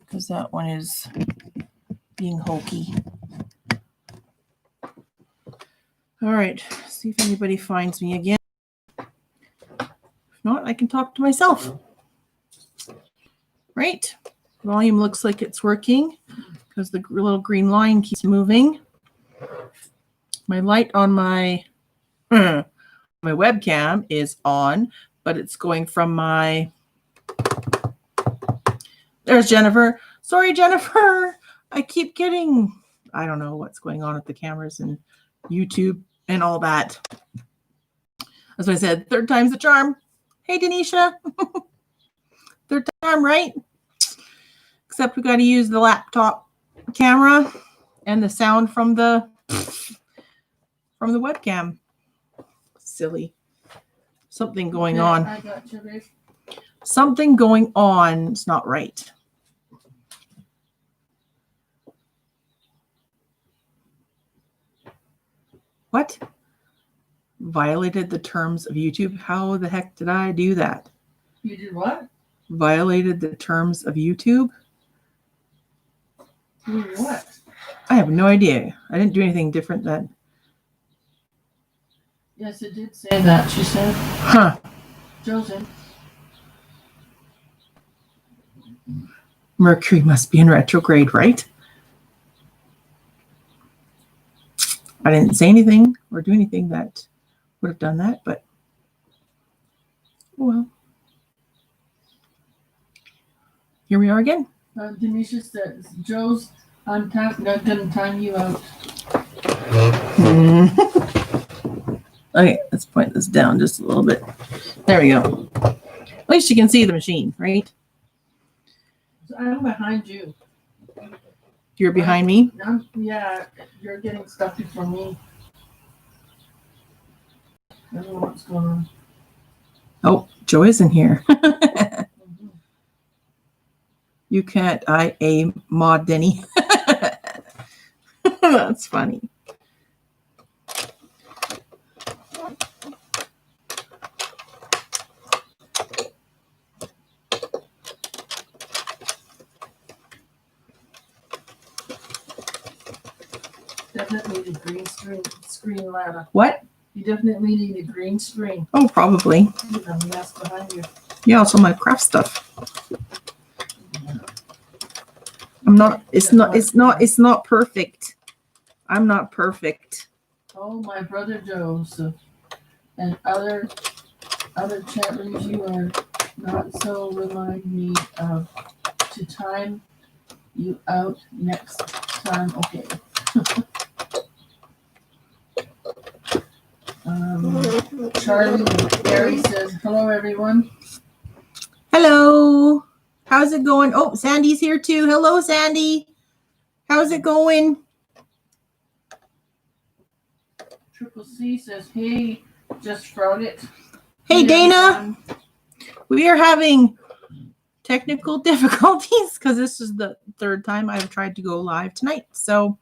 because that one is being hokey. All right, see if anybody finds me again. If not, I can talk to myself. Right, volume looks like it's working because the little green line keeps moving. My light on my webcam is on, but it's going from my... There's Jennifer. Sorry, Jennifer. I keep getting... I don't know what's going on with the cameras and YouTube and all that. As I said, third time's the charm. Hey, Denisha. Third time, right? Except we got to use the laptop camera and the sound from the webcam. Silly. Something going on. I got you, babe. Something going on. It's not right. What? Violated the terms of YouTube? How the heck did I do that? You did what? Violated the terms of YouTube? You did what? I have no idea. I didn't do anything different than... Yes, it did say that, she said. Huh. Joseph. Mercury must be in retrograde, right? I didn't say anything or do anything that would have done that, but well. Here we are again. Denisha says, Joe's on time, not gonna time you out. Okay, let's point this down just a little bit. There we go. At least you can see the machine, right? I'm behind you. You're behind me? Yeah, you're getting stuff before me. I don't know what's going on. Oh, Joe isn't here. You can't mod Denny. That's funny. Definitely need a green screen ladder. What? You definitely need a green screen. Oh, probably. There's a mess behind you. Yeah, also my craft stuff. It's not perfect. I'm not perfect. Oh, my brother Joseph and other chat rooms you are not so remind me of to time you out next time. Okay. Charlie Gary says, hello everyone. Hello. How's it going? Oh, Sandy's here too. Hello, Sandy. How's it going? Triple C says, hey, just wrote it. Hey, Dana. We are having technical difficulties because this is the third time I've tried to go live tonight. So,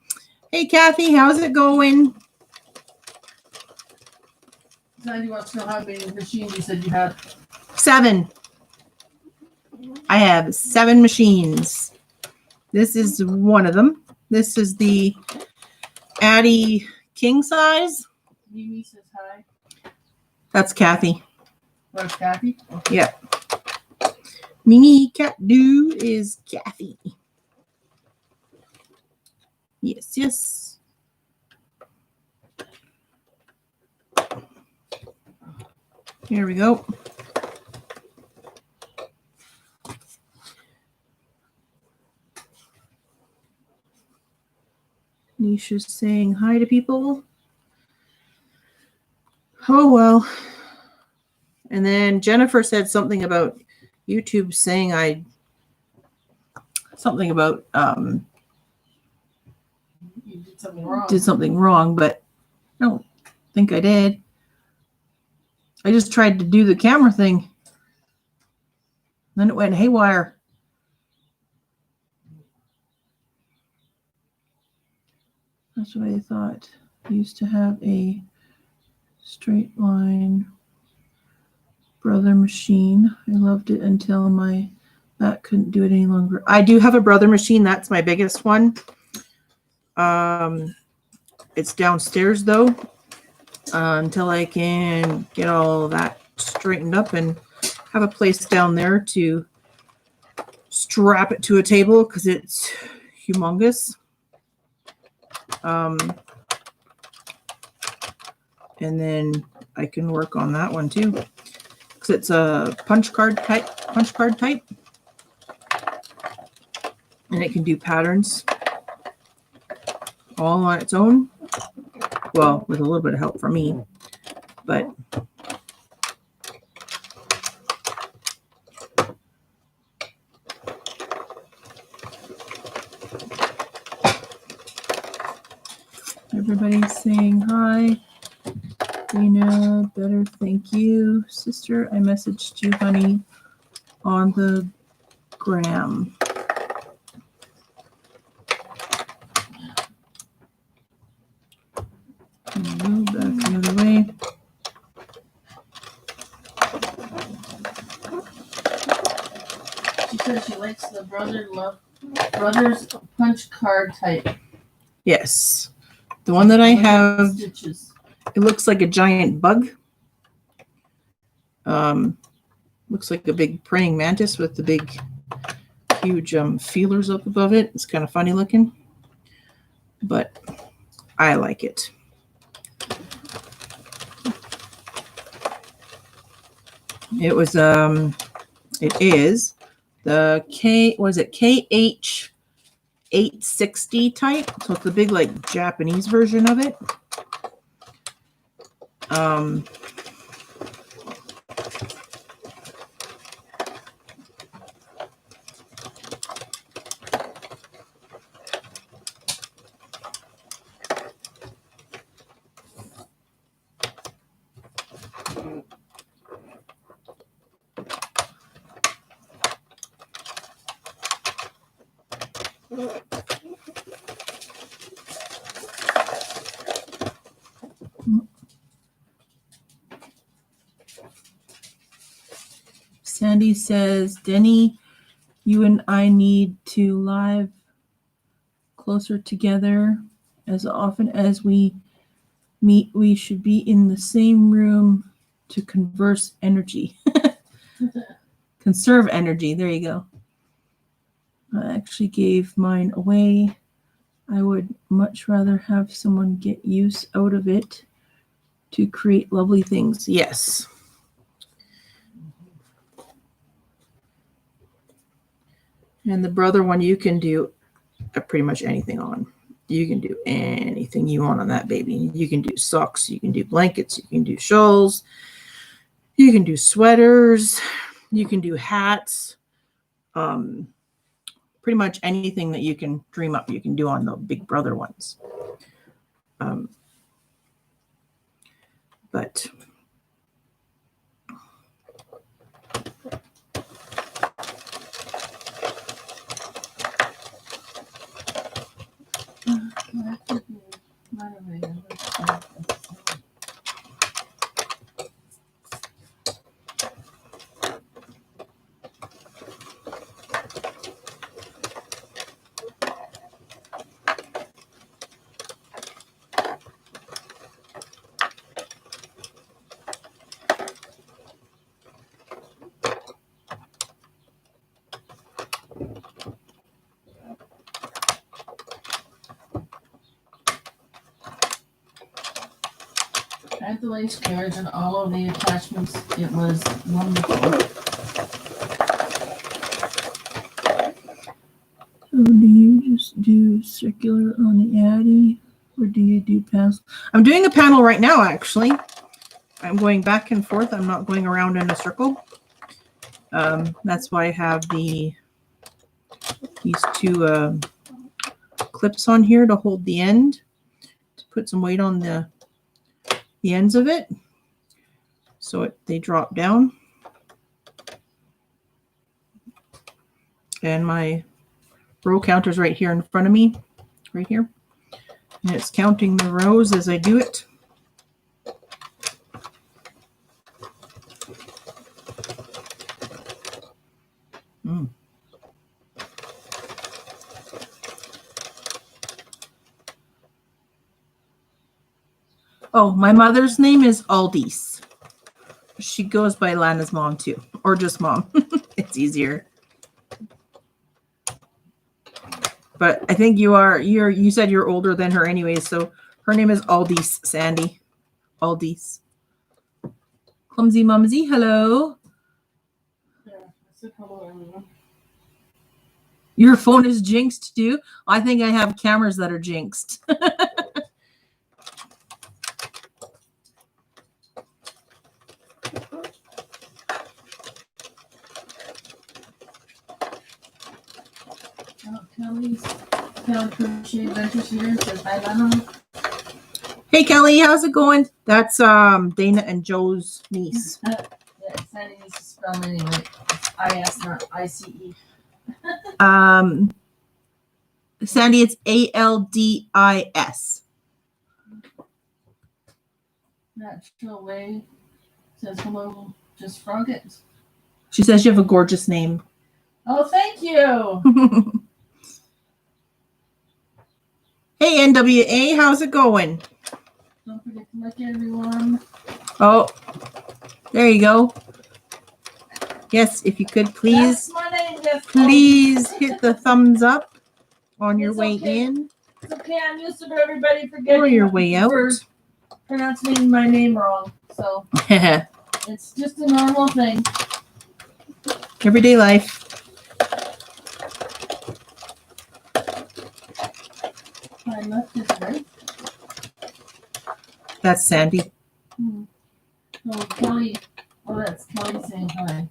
hey, Kathy, how's it going? Sandy wants to know how many machines you said you had. 7. I have 7 machines. This is one of them. This is the Addy king size. Mimi says hi. That's Kathy. Where's Kathy? Okay. Yep. Mimi Cat Do is Kathy. Yes, yes. Here we go. Nisha's saying hi to people. Oh, well. And then Jennifer said something about YouTube saying something about You did something wrong. did something wrong, but I don't think I did. I just tried to do the camera thing. Then it went haywire. That's what I thought. I used to have a straight line brother machine. I loved it until my That couldn't do it any longer. I do have a Brother machine. That's my biggest one. It's downstairs though, until I can get all that straightened up and have a place down there to strap it to a table because it's humongous. And then I can work on that one too because it's a punch card type, and it can do patterns all on its own. Well, with a little bit of help from me, but everybody's saying hi. Dana, better, thank you. Sister, I messaged you, honey, on the gram. Move back the other way. She said she likes the Brothers punch card type. Yes. The one that I have, Stitches. it looks like a giant bug. Looks like a big praying mantis with the big, huge feelers up above it. It's kind of funny looking, but I like it. It was it is the KH 860 type, so it's the big like Japanese version of it. Sandy says, Denny, you and I need to live closer together. As often as we meet, we should be in the same room to converse energy. Conserve energy. There you go. I actually gave mine away. I would much rather have someone get use out of it to create lovely things. Yes. And the brother one you can do pretty much anything on. You can do anything you want on that baby. You can do socks, you can do blankets, you can do shawls, you can do sweaters, you can do hats. Pretty much anything that you can dream up, you can do on the big brother ones. But I had the lace carriage and all of the attachments. It was wonderful. so do you just do circular on the Addy, or do you do panels? I'm doing a panel right now, actually. I'm going back and forth. I'm not going around in a circle. That's why I have these two clips on here to hold the end, to put some weight on the ends of it, so they drop down. And my row counter's right here in front of me, right here, and it's counting the rows as I do it. Oh, my mother's name is Aldis. She goes by Lana's mom too, or just mom. It's easier. But I think you said you're older than her anyway, so her name is Aldis, Sandy. Aldis. Clumsy Mumsy, hello. Yeah, I said hello, everyone. Your phone is jinxed too? I think I have cameras that are jinxed. Oh, Kelly Crochet Adventures here says hi, Lana. Hey Kelly, how's it going? That's Dana and Joe's niece. Yeah, Sandy needs to spell my name right. It's I-S, not I-C-E. Sandy, it's Aldis. Natural Way says hello, just frog it. She says you have a gorgeous name. Oh, thank you. Hey NWA, how's it going? Don't forget to like everyone. Oh, there you go. Yes, if you could please, That's my name, yes. please hit the thumbs up on your It's way okay. in It's okay, I'm used to everybody forgetting or your way out. for pronouncing my name wrong. So it's just a normal thing. Everyday life. My left is right. That's Sandy. Oh, Kelly. Oh, that's Kelly saying hi.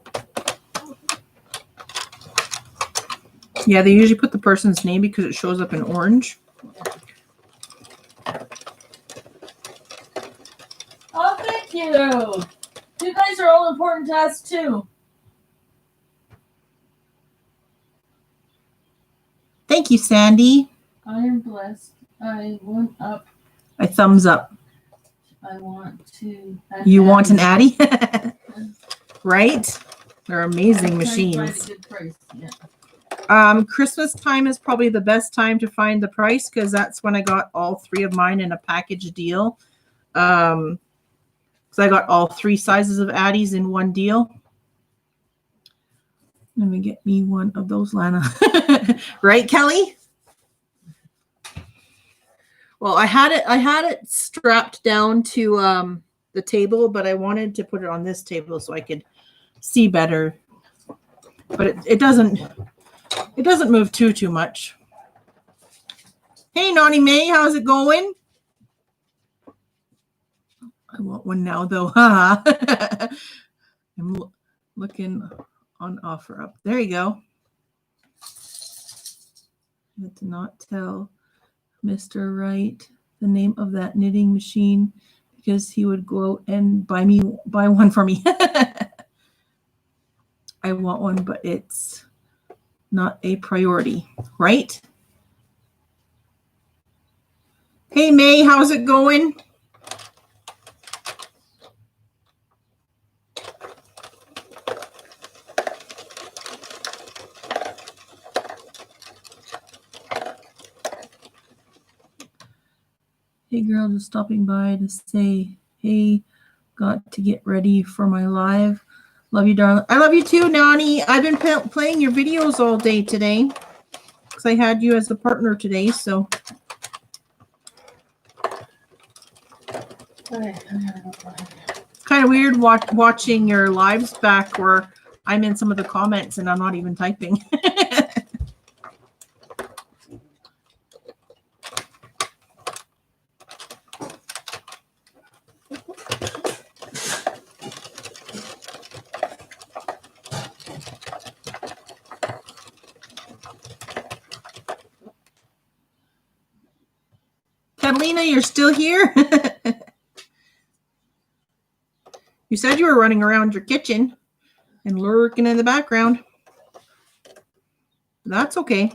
Yeah, they usually put the person's name because it shows up in orange. Oh, thank you. You guys are all important to us, too. Thank you, Sandy. I am blessed. I went up. A thumbs up. I want to. You want an Addy? Right? They're amazing machines. Find a good price. Yeah. Christmas time is probably the best time to find the price because that's when I got all three of mine in a package deal. So I got all three sizes of Addies in one deal. Let me get me one of those, Lana. Right, Kelly? Well, I had it strapped down to the table, but I wanted to put it on this table so I could see better. But it doesn't move too much. Hey, Nani May, how's it going? I want one now, though. I'm looking on offer up. There you go. I had to not tell Mr. Wright the name of that knitting machine because he would go out and buy one for me. I want one, but it's not a priority, right? Hey, May, how's it going? Hey, girl, just stopping by to say, hey, got to get ready for my live. Love you, darling. I love you too, Nani. I've been playing your videos all day today because I had you as a partner today, so. It's kind of weird watching your lives back where I'm in some of the comments and I'm not even typing. Catalina, you're still here? You said you were running around your kitchen and lurking in the background. That's okay.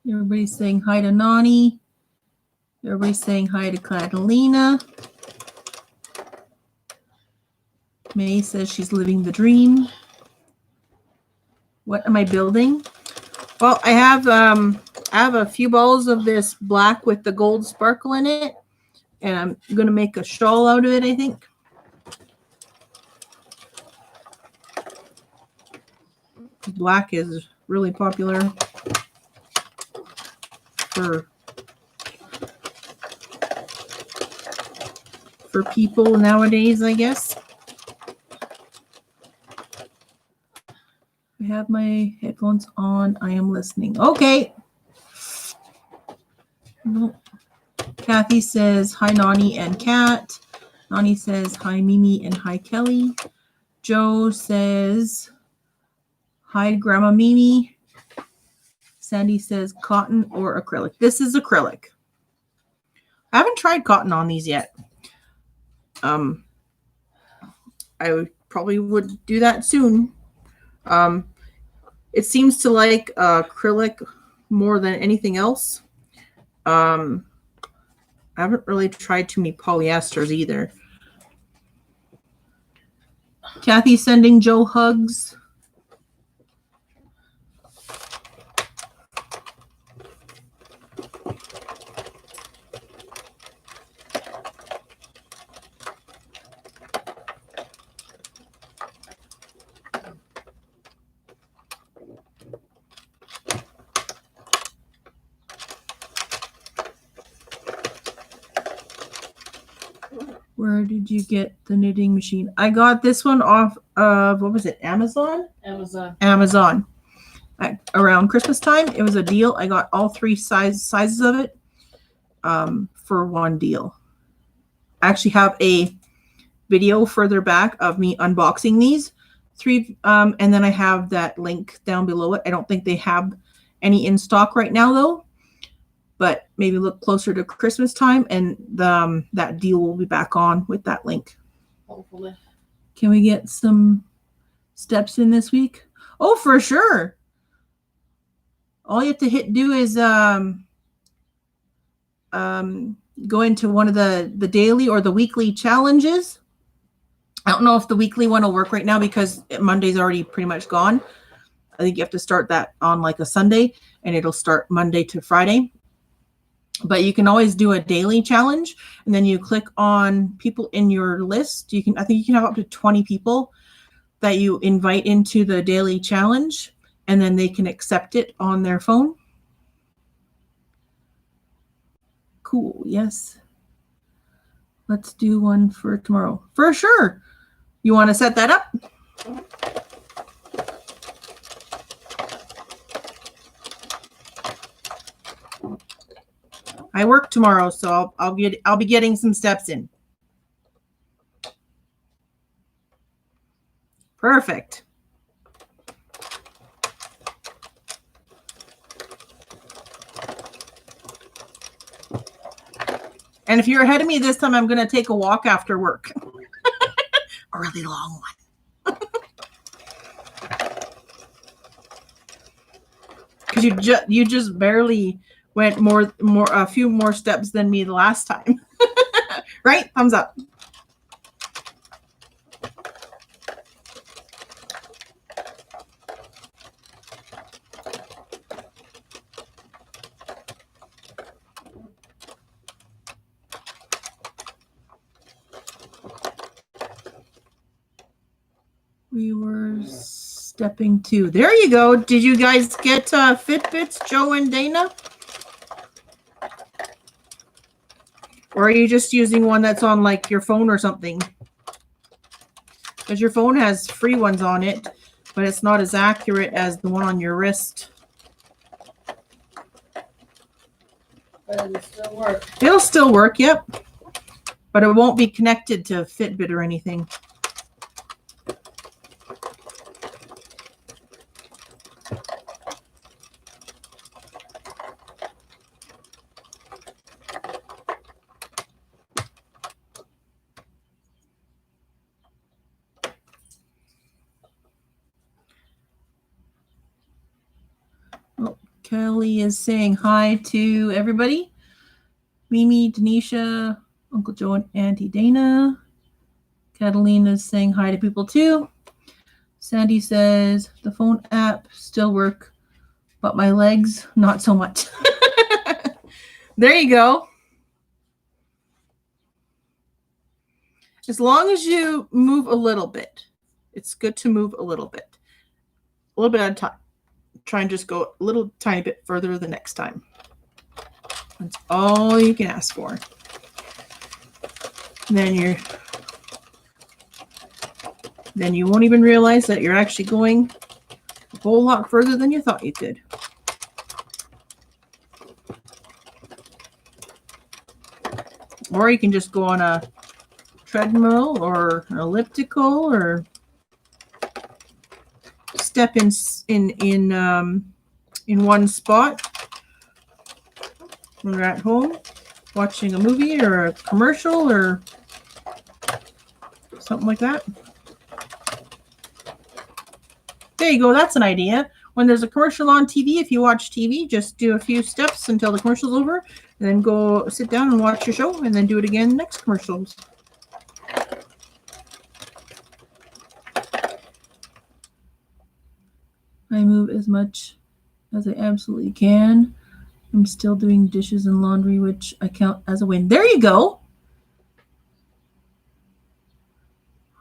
Everybody's saying hi to Nani. Everybody's saying hi to Catalina. May says she's living the dream. What am I building? Well, I have a few balls of this black with the gold sparkle in it, and I'm going to make a shawl out of it, I think. Black is really popular for people nowadays, I guess. I have my headphones on. I am listening. Okay. Kathy says, hi, Nani and Kat. Nani says, hi, Mimi and hi, Kelly. Joe says, hi, Grandma Mimi. Sandy says, cotton or acrylic. This is acrylic. I haven't tried cotton on these yet. I probably would do that soon. It seems to like acrylic more than anything else. I haven't really tried too many polyesters either. Kathy sending Joe hugs. Where did you get the knitting machine? I got this one off of, what was it, Amazon? Amazon. Around Christmas time, it was a deal. I got all three sizes of it for one deal. I actually have a video further back of me unboxing these three, and then I have that link down below it. I don't think they have any in stock right now, though. But maybe look closer to Christmas time, and that deal will be back on with that link. Hopefully. Can we get some steps in this week? Oh, for sure. All you have to do is go into one of the daily or the weekly challenges. I don't know if the weekly one will work right now because Monday's already pretty much gone. I think you have to start that on like a Sunday, and it'll start Monday to Friday. But you can always do a daily challenge, and then you click on people in your list. I think you can have up to 20 people that you invite into the daily challenge, and then they can accept it on their phone. Cool. Yes. Let's do one for tomorrow. For sure. You want to set that up? I work tomorrow, so I'll be getting some steps in. Perfect. And if you're ahead of me this time, I'm going to take a walk after work. A really long one. Because you just barely went a few more steps than me the last time. Right? Thumbs up. We were stepping 2. There you go. Did you guys get Fitbits, Joe and Dana? Or are you just using one that's on like your phone or something? Because your phone has free ones on it, but it's not as accurate as the one on your wrist. But it'll still work. It'll still work, yep. But it won't be connected to Fitbit or anything. Kelly is saying hi to everybody. Mimi, Denisha, Uncle Joe, and Auntie Dana. Catalina's saying hi to people too. Sandy says the phone app still work, but my legs not so much. There you go. As long as you move a little bit, it's good to move a little bit at a time. Try and just go a little tiny bit further the next time. That's all you can ask for. And then you won't even realize that you're actually going a whole lot further than you thought you could. Or you can just go on a treadmill or an elliptical, or step in one spot when you're at home watching a movie or a commercial or something like that. There you go. That's an idea. When there's a commercial on TV, if you watch TV, just do a few steps until the commercial's over, and then go sit down and watch your show, and then do it again next commercials. I move as much as I absolutely can. I'm still doing dishes and laundry, which I count as a win. There you go.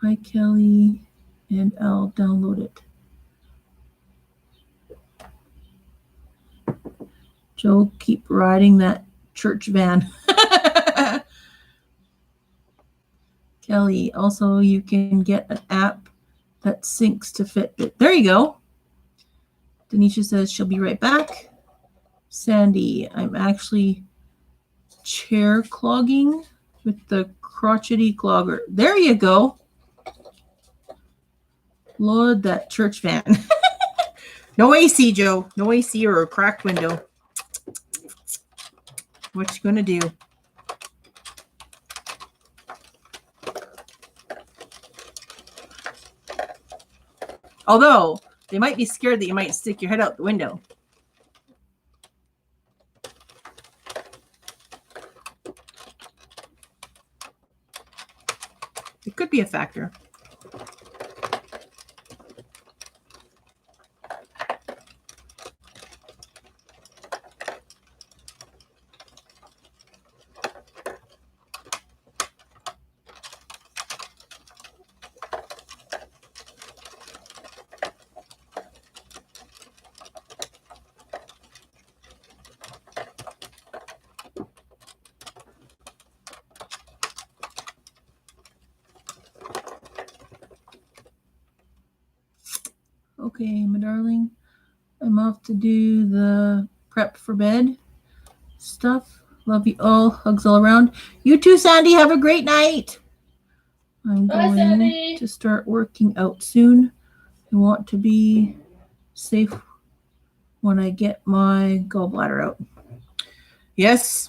Hi, Kelly, and I'll download it. Joe, keep riding that church van. Kelly, also you can get an app that syncs to Fitbit. There you go. Denisha says she'll be right back. Sandy, I'm actually chair clogging with the crotchety clogger. There you go. Lord, that church van. No AC, Joe. No AC or a cracked window. What you gonna do? Although they might be scared that you might stick your head out the window. It could be a factor. Okay, my darling, I'm off to do the prep for bed stuff. Love you all. Hugs all around. You too, Sandy. Have a great night. I'm going Sandy. to start working out soon. I want to be safe when I get my gallbladder out. Yes.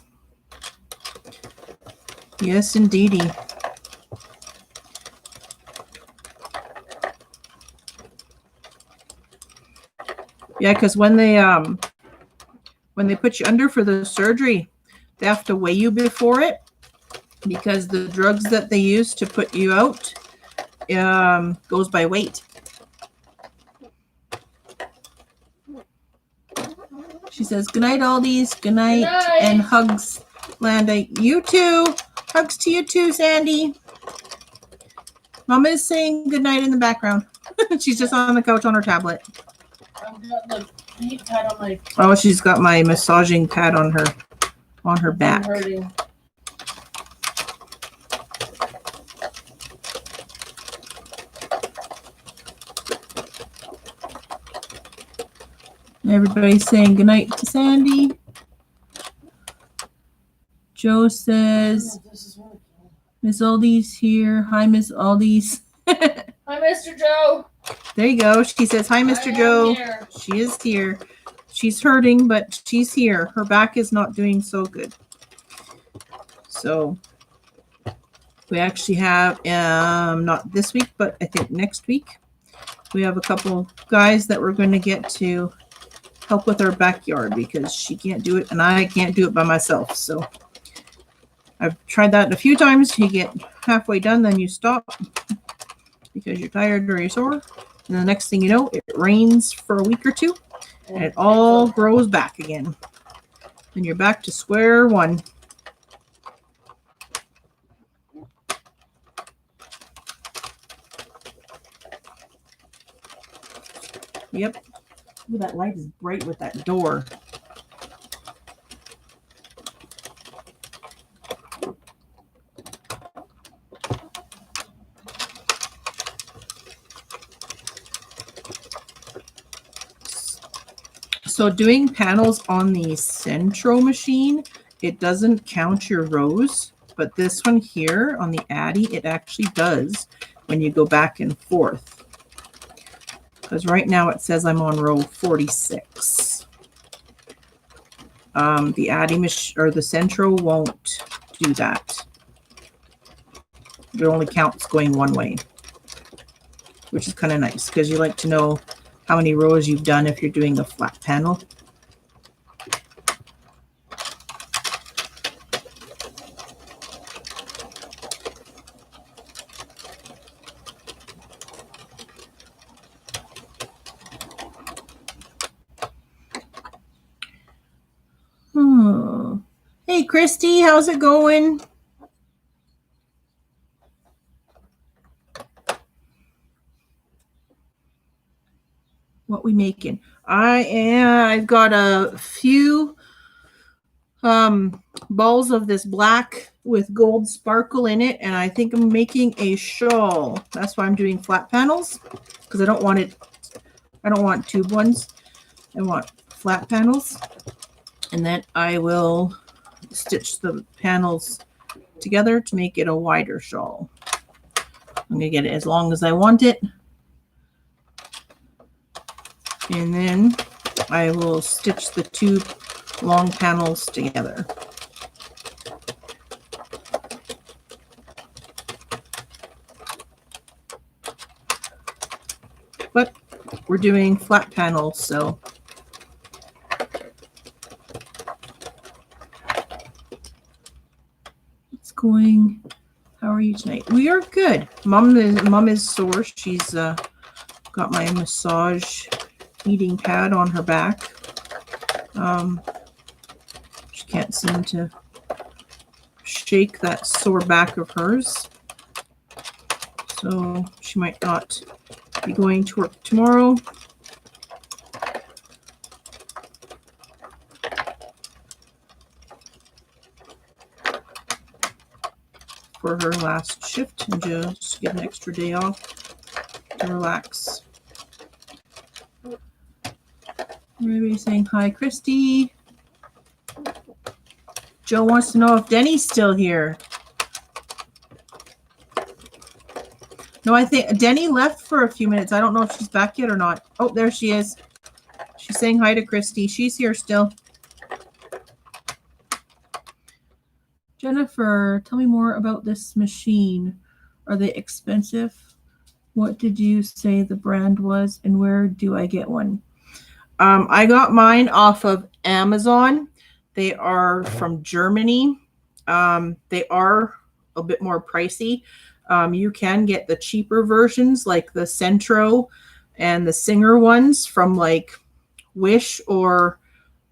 Yes, indeedy. Yeah, because when they put you under for the surgery, they have to weigh you before it, because the drugs that they use to put you out goes by weight. She says, good night, Aldies. Good night. And hugs, Landa. You too. Hugs to you too, Sandy. Mama is saying good night in the background. She's just on the couch on her tablet. I've got the heat pad on my. Oh, she's got my massaging pad on her back. I'm hurting. Everybody's saying goodnight to Sandy. Joe says, Miss Aldi's here. Hi, Miss Aldi's. Hi, Mr. Joe. There you go. She says, hi, Mr. Joe. Here. She is here. She's hurting, but she's here. Her back is not doing so good. So we actually have, not this week, but I think next week, we have a couple guys that we're going to get to help with our backyard, because she can't do it and I can't do it by myself. So I've tried that a few times. You get halfway done, then you stop because you're tired or you're sore. And the next thing you know, it rains for a week or two and it all grows back again. And you're back to square one. Yep. Ooh, that light is bright with that door. So doing panels on the Centro machine, it doesn't count your rows, but this one here on the Addy, it actually does when you go back and forth. Because right now it says I'm on row 46. The Addy or the Centro won't do that. It only counts going one way, which is kind of nice because you like to know how many rows you've done if you're doing a flat panel. Hey, Christy, how's it going? What we making? I've got a few balls of this black with gold sparkle in it, and I think I'm making a shawl. That's why I'm doing flat panels, because I don't want tube ones. I want flat panels. And then I will stitch the panels together to make it a wider shawl. I'm going to get it as long as I want it. And then I will stitch the two long panels together. But we're doing flat panels, so it's going. How are you tonight? We are good. Mom is sore. She's got my massage heating pad on her back. She can't seem to shake that sore back of hers. So she might not be going to work tomorrow. For her last shift and just get an extra day off to relax. Everybody's saying hi, Christy. Joe wants to know if Denny's still here. No, I think Denny left for a few minutes. I don't know if she's back yet or not. Oh, there she is. She's saying hi to Christy. She's here still. Jennifer, tell me more about this machine. Are they expensive? What did you say the brand was, and where do I get one? I got mine off of Amazon. They are from Germany. They are a bit more pricey. You can get the cheaper versions like the Centro and the Singer ones from like Wish or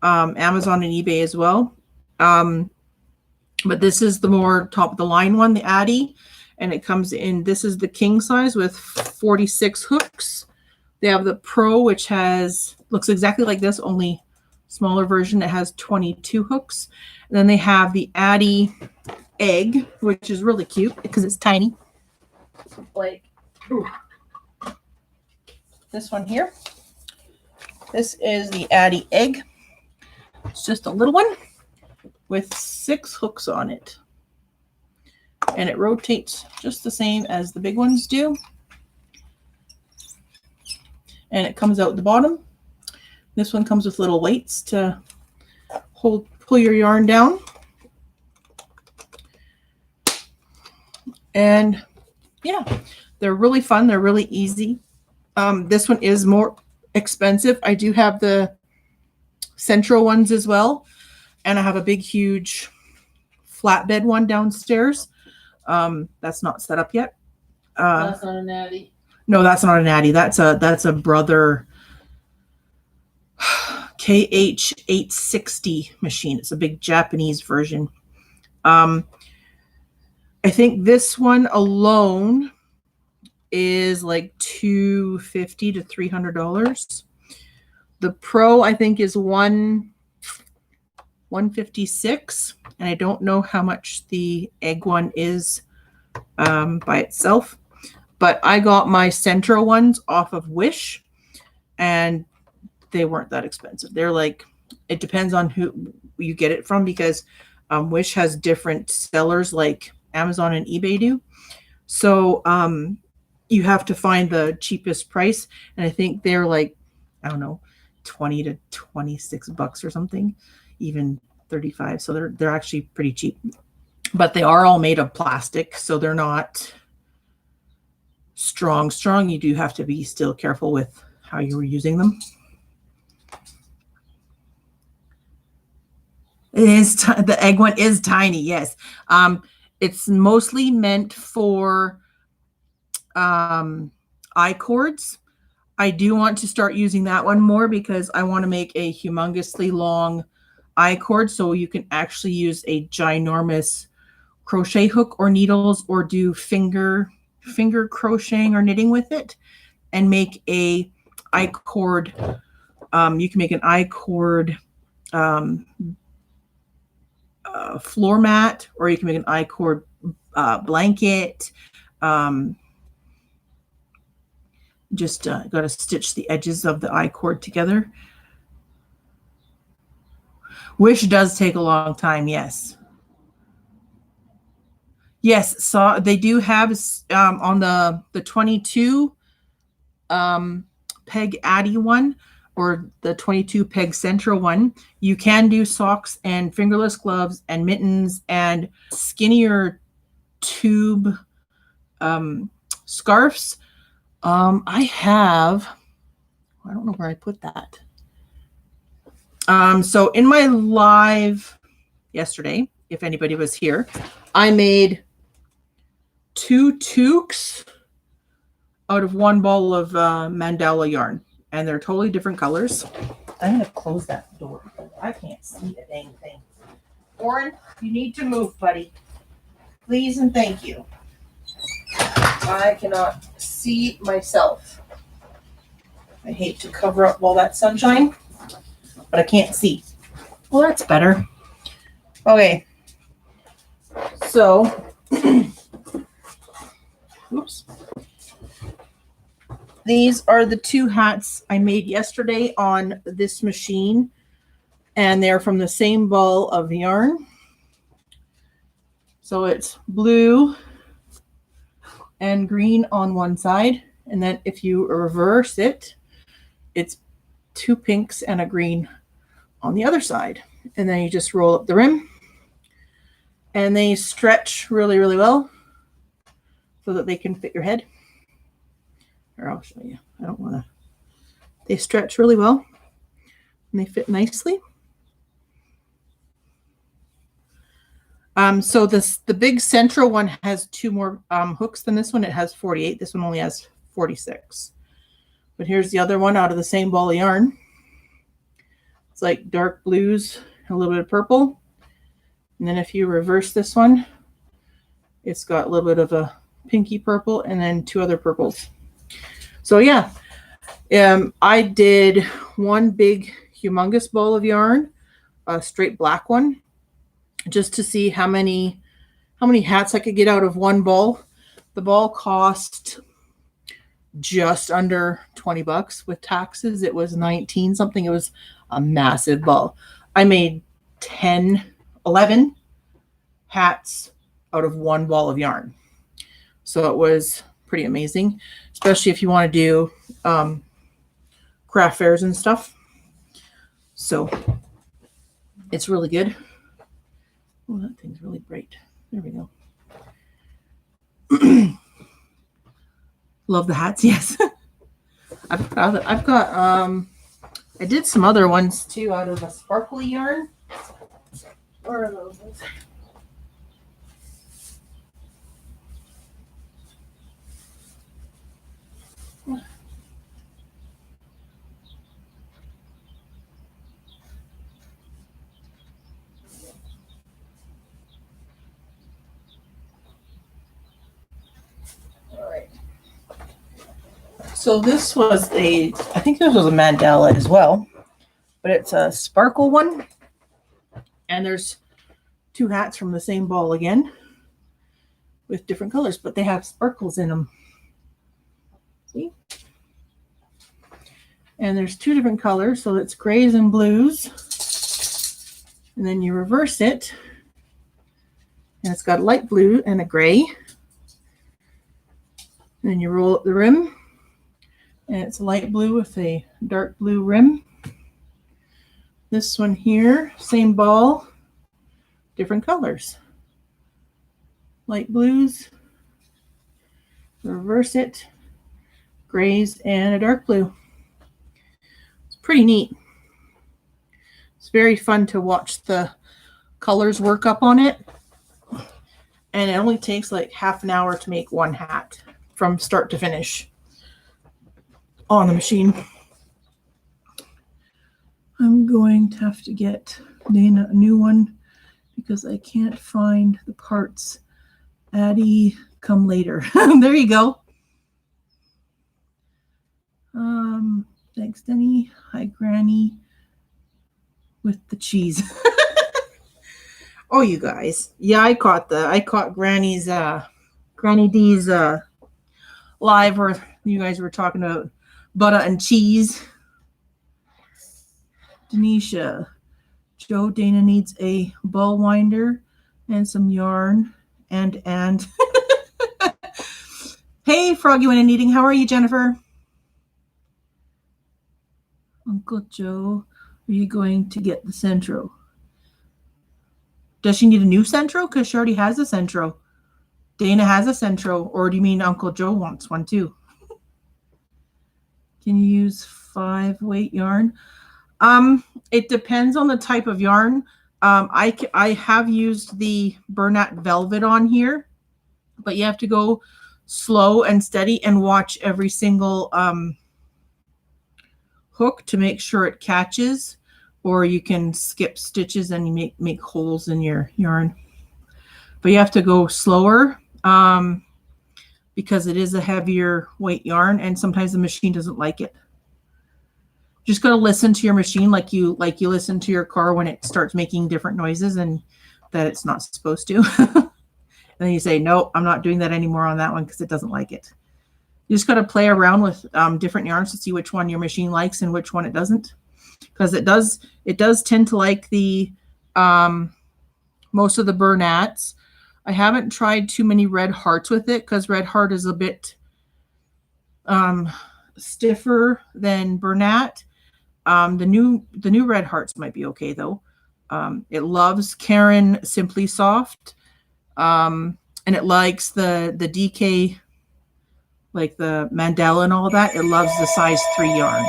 Amazon and eBay as well. But this is the more top of the line one, the Addy, and it comes in, this is the king size with 46 hooks. They have the Pro, which looks exactly like this, only smaller version that has 22 hooks. And then they have the Addy Egg, which is really cute because it's tiny. Like this one here. This is the Addy Egg. It's just a little one with 6 hooks on it. And it rotates just the same as the big ones do. And it comes out the bottom. This one comes with little weights to pull your yarn down. And yeah, they're really fun. They're really easy. This one is more expensive. I do have the Centro ones as well. And I have a big, huge flatbed one downstairs. That's not set up yet. That's not an Addy. No, that's not an Addy. That's a Brother KH860 machine. It's a big Japanese version. I think this one alone is like $250 to $300. The Pro, I think, is $156, and I don't know how much the egg one is by itself. But I got my Centro ones off of Wish, and they weren't that expensive. They're like, it depends on who you get it from, because Wish has different sellers like Amazon and eBay do. So you have to find the cheapest price, and I think they're like, I don't know, 20 to 26 bucks or something, even 35. So they're actually pretty cheap, but they are all made of plastic, so they're not strong. You do have to be still careful with how you were using them. It is the egg one is tiny, yes. It's mostly meant for I-cords. I do want to start using that one more because I want to make a humongously long I-cord, so you can actually use a ginormous crochet hook or needles, or do finger crocheting or knitting with it and make a I-cord. You can make an I-cord floor mat, or you can make an I-cord blanket. Just got to stitch the edges of the I-cord together. Wish does take a long time, yes. Yes, so they do have on the 22 peg Addy one, or the 22 peg Centro one, you can do socks and fingerless gloves and mittens and skinnier tube scarves. I don't know where I put that. So in my live yesterday, if anybody was here, I made 2 toques out of one ball of mandala yarn, and they're totally different colors. I'm going to close that door because I can't see a dang thing. Warren, you need to move, buddy. Please and thank you. I cannot see myself. I hate to cover up all that sunshine, but I can't see. Well, that's better. Okay. So, oops. These are the 2 hats I made yesterday on this machine, and they're from the same ball of yarn. So it's blue and green on one side, and then if you reverse it, it's 2 pinks and a green on the other side. And then you just roll up the rim, and they stretch really, really well so that they can fit your head. Or I'll show you. I don't want to. They stretch really well and they fit nicely. So the big Centro one has 2 more hooks than this one. It has 48. This one only has 46. But here's the other one out of the same ball of yarn. It's like dark blues, a little bit of purple. And then if you reverse this one, it's got a little bit of a pinky purple and then 2 other purples. So yeah, I did one big humongous ball of yarn, a straight black one, just to see how many hats I could get out of one ball. The ball cost just under 20 bucks with taxes. It was 19 something. It was a massive ball. I made 11 hats out of one ball of yarn. So it was pretty amazing, especially if you want to do craft fairs and stuff. So it's really good. Oh, that thing's really bright. There we go. Love the hats, yes. I've got I did some other ones too out of a sparkly yarn. Where are those ones? All right. So this was I think this was a mandala as well, but it's a sparkle one. And there's 2 hats from the same ball again with different colors, but they have sparkles in them. See? And there's 2 different colors, so it's grays and blues. And then you reverse it, and it's got a light blue and a gray. And then you roll up the rim, and it's a light blue with a dark blue rim. This one here, same ball, different colors. Light blues, reverse it, grays, and a dark blue. It's pretty neat. It's very fun to watch the colors work up on it. And it only takes like half an hour to make 1 hat from start to finish on the machine. I'm going to have to get Dana a new one because I can't find the parts. Addie, come later. There you go. Thanks, Denny. Hi, Granny. With the cheese. Oh, you guys. Yeah, I caught Granny's Granny D's live where you guys were talking about butter and cheese. Denisha, Joe, Dana needs a ball winder and some yarn and Hey, Froggy Win and Eating, how are you, Jennifer? Uncle Joe, are you going to get the Centro? Does she need a new Centro? Because she already has a Centro. Dana has a Centro, or do you mean Uncle Joe wants one too? Can you use 5-weight yarn? It depends on the type of yarn. I have used the Bernat Velvet on here, but you have to go slow and steady and watch every single hook to make sure it catches, or you can skip stitches and you make holes in your yarn. But you have to go slower because it is a heavier weight yarn, and sometimes the machine doesn't like it. Just got to listen to your machine like you listen to your car when it starts making different noises and that it's not supposed to. And then you say, no, I'm not doing that anymore on that one because it doesn't like it. You just got to play around with different yarns to see which one your machine likes and which one it doesn't. Because it does tend to like the most of the Bernats. I haven't tried too many Red Hearts with it because Red Heart is a bit stiffer than Bernat. The new Red Hearts might be okay though. It loves Caron Simply Soft, and it likes the DK, like the mandala and all that. It loves the size 3 yarn.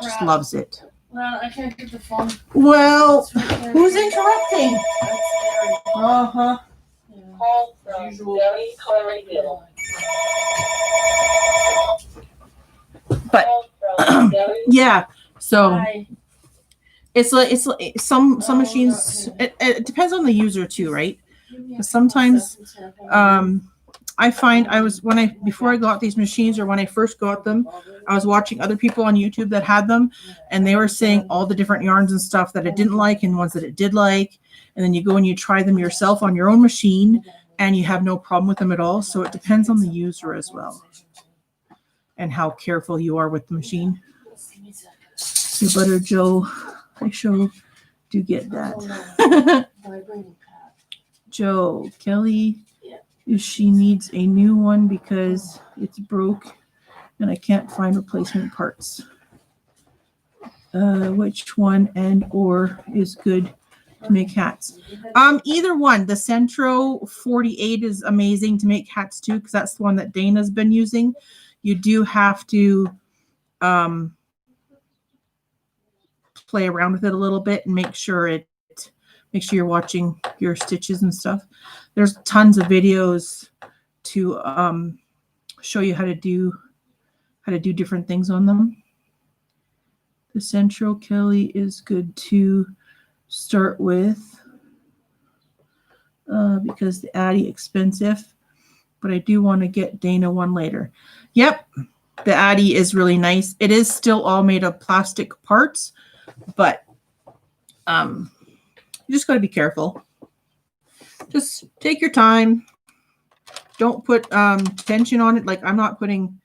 Just loves it. Well, I can't get the phone. Well, Right, who's interrupting? that's scary. Uh-huh. Yeah. Call from Debbie Clarendale. But Call from Debbie. yeah, so Hi. it's like some Oh, machines. okay. It depends on the user too, right? Give me a Sometimes, couple seconds here. Hang on. I find before I got these machines, or when I first got them, I was watching other people on YouTube that had them, and they were saying all the different yarns and stuff that it didn't like and ones that it did like. And then you go and you try them yourself on your own machine and you have no problem with them at all. So it depends on the user as well and how careful you are with the machine. Give me a second. Your butter Joe, I sure do get that. Oh, no. Vibrating pad. Joe, Kelly, Yeah. if she needs a new one because it's broke and I can't find replacement parts. Which one and or is good to make hats? Either one. The Centro 48 is amazing to make hats too, because that's the one that Dana's been using. You do have to play around with it a little bit and make sure you're watching your stitches and stuff. There's tons of videos to show you how how to do different things on them. The Centro Kelly is good to start with because the Addy expensive, but I do want to get Dana one later. Yep, the Addy is really nice. It is still all made of plastic parts, but you just got to be careful. Just take your time. Don't put tension on it. Like I'm not putting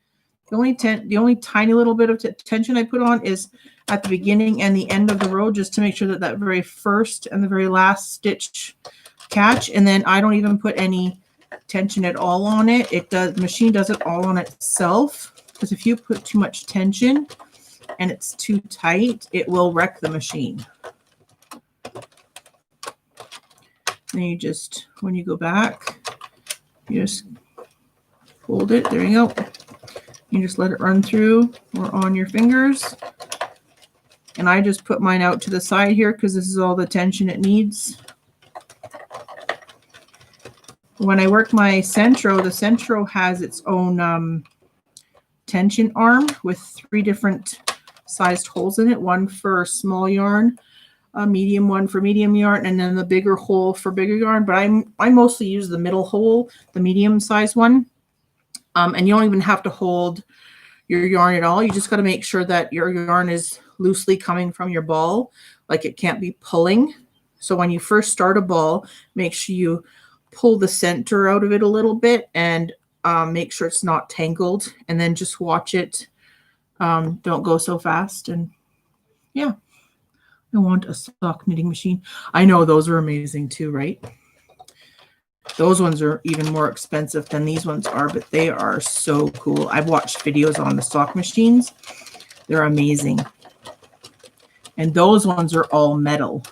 the only tiny little bit of tension I put on is at the beginning and the end of the row, just to make sure that that very first and the very last stitch catch. And then I don't even put any tension at all on it. It does, the machine does it all on itself, because if you put too much tension and it's too tight, it will wreck the machine. Then you just, when you go back, you just hold it. There you go. You just let it run through or on your fingers. And I just put mine out to the side here because this is all the tension it needs. When I work my Centro, the Centro has its own tension arm with 3 different sized holes in it. One for small yarn, a medium one for medium yarn, and then the bigger hole for bigger yarn. But I mostly use the middle hole, the medium sized one. And you don't even have to hold your yarn at all. You just got to make sure that your yarn is loosely coming from your ball, like it can't be pulling. So when you first start a ball, make sure you pull the center out of it a little bit and make sure it's not tangled, and then just watch it. Don't go so fast. And yeah, I want a sock knitting machine. I know those are amazing too, right? Those ones are even more expensive than these ones are, but they are so cool. I've watched videos on the sock machines. They're amazing. And those ones are all metal.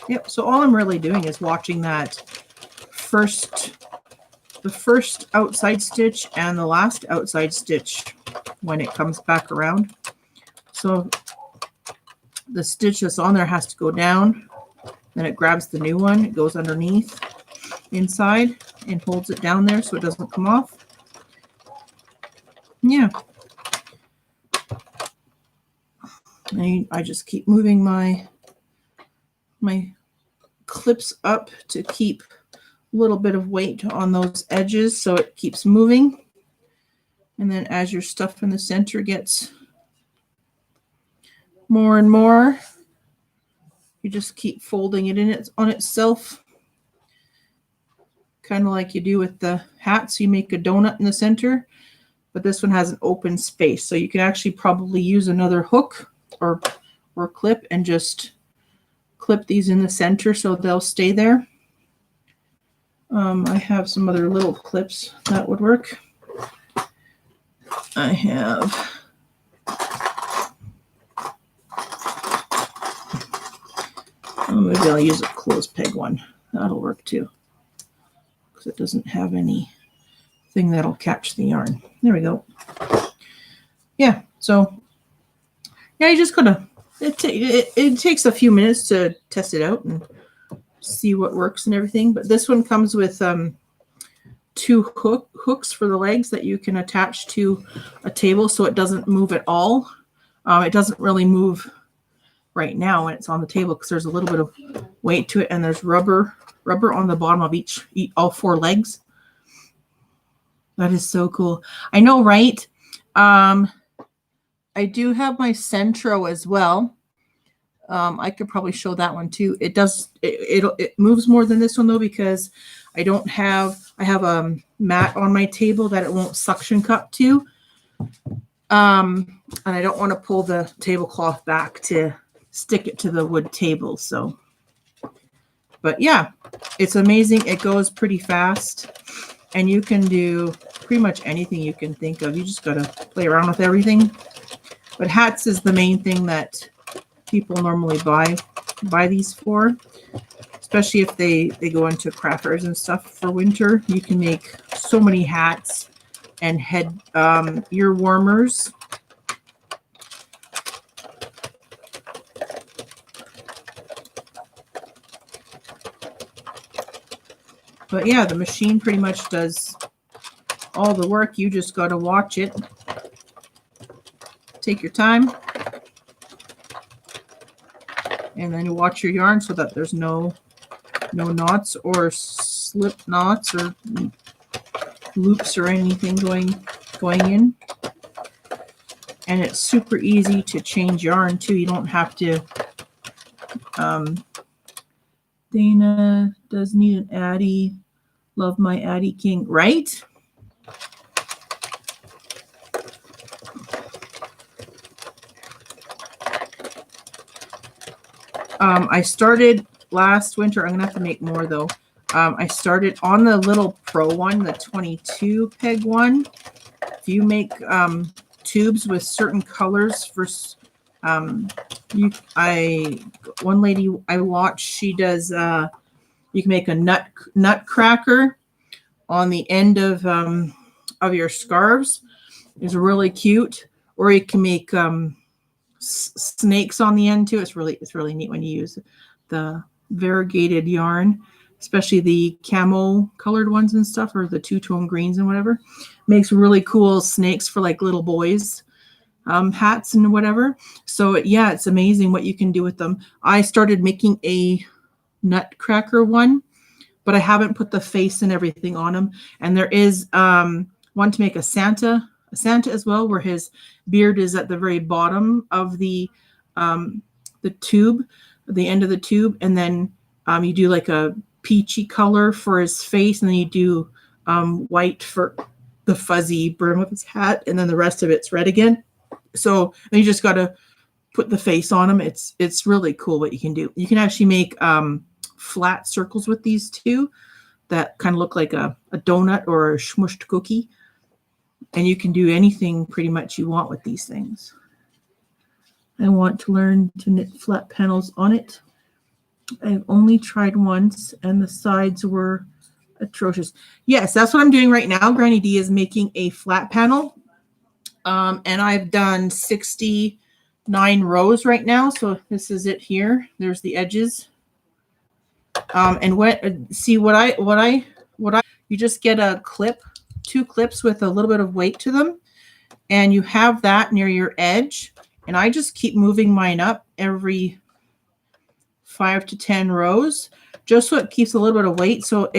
Yep, so all I'm really doing is watching that the first outside stitch and the last outside stitch when it comes back around. So the stitch that's on there has to go down, then it grabs the new one, it goes underneath inside and holds it down there so it doesn't come off. Yeah. I just keep moving my clips up to keep a little bit of weight on those edges so it keeps moving. And then as your stuff in the center gets more and more, you just keep folding it on itself, kind of like you do with the hats. You make a donut in the center, but this one has an open space, so you can actually probably use another hook or clip and just clip these in the center so they'll stay there. I have some other little clips that would work. I have maybe I'll use a clothes peg one. That'll work too, because it doesn't have anything that'll catch the yarn. There we go. Yeah, so yeah, you just gotta, it takes a few minutes to test it out and see what works and everything. But this one comes with 2 hooks for the legs that you can attach to a table so it doesn't move at all. It doesn't really move right now when it's on the table because there's a little bit of weight to it, and there's rubber on the bottom of all 4 legs. That is so cool. I know, right? I do have my Centro as well. I could probably show that one too. It moves more than this one though, because I have a mat on my table that it won't suction cup to. And I don't want to pull the tablecloth back to stick it to the wood table. So, but yeah, it's amazing. It goes pretty fast, and you can do pretty much anything you can think of. You just got to play around with everything. But hats is the main thing that people normally buy these for, especially if they go into craft fairs and stuff for winter. You can make so many hats and head ear warmers. But yeah, the machine pretty much does all the work. You just got to watch it. Take your time. And then you watch your yarn so that there's no knots or slip knots or loops or anything going in. And it's super easy to change yarn too. You don't have to. Dana does need an Addie. Love my Addie King, right? I started last winter. I'm gonna have to make more though. I started on the little pro one, the 22 peg one. If you make tubes with certain colors for one lady I watched, she does you can make a nutcracker on the end of your scarves. It's really cute. Or you can make snakes on the end too. It's really neat when you use the variegated yarn, especially the camo colored ones and stuff, or the two-tone greens and whatever. Makes really cool snakes for like little boys hats and whatever. So yeah, it's amazing what you can do with them. I started making a nutcracker one, but I haven't put the face and everything on them. And there is one to make a Santa as well, where his beard is at the very bottom of the tube, the end of the tube, and then you do like a peachy color for his face, and then you do white for the fuzzy brim of his hat, and then the rest of it's red again. So then you just got to put the face on him. It's really cool what you can do. You can actually make flat circles with these two that kind of look like a donut or a smushed cookie. And you can do anything pretty much you want with these things. I want to learn to knit flat panels on it. I've only tried once and the sides were atrocious. Yes, that's what I'm doing right now. Granny D is making a flat panel. And I've done 69 rows right now. So this is it here. There's the edges. And you just get a clip, 2 clips with a little bit of weight to them, and you have that near your edge. And I just keep moving mine up every 5 to 10 rows, just so it keeps a little bit of weight. So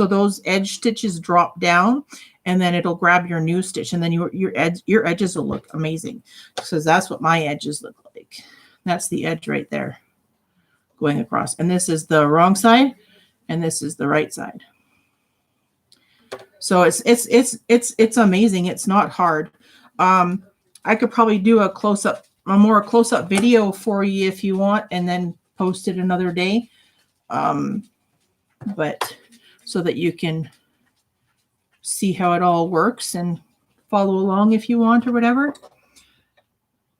those edge stitches drop down, and then it'll grab your new stitch, and then your edges will look amazing. Because that's what my edges look like. That's the edge right there going across. And this is the wrong side, and this is the right side. So it's amazing. It's not hard. I could probably do a more close-up video for you if you want, and then post it another day. But so that you can see how it all works and follow along if you want or whatever.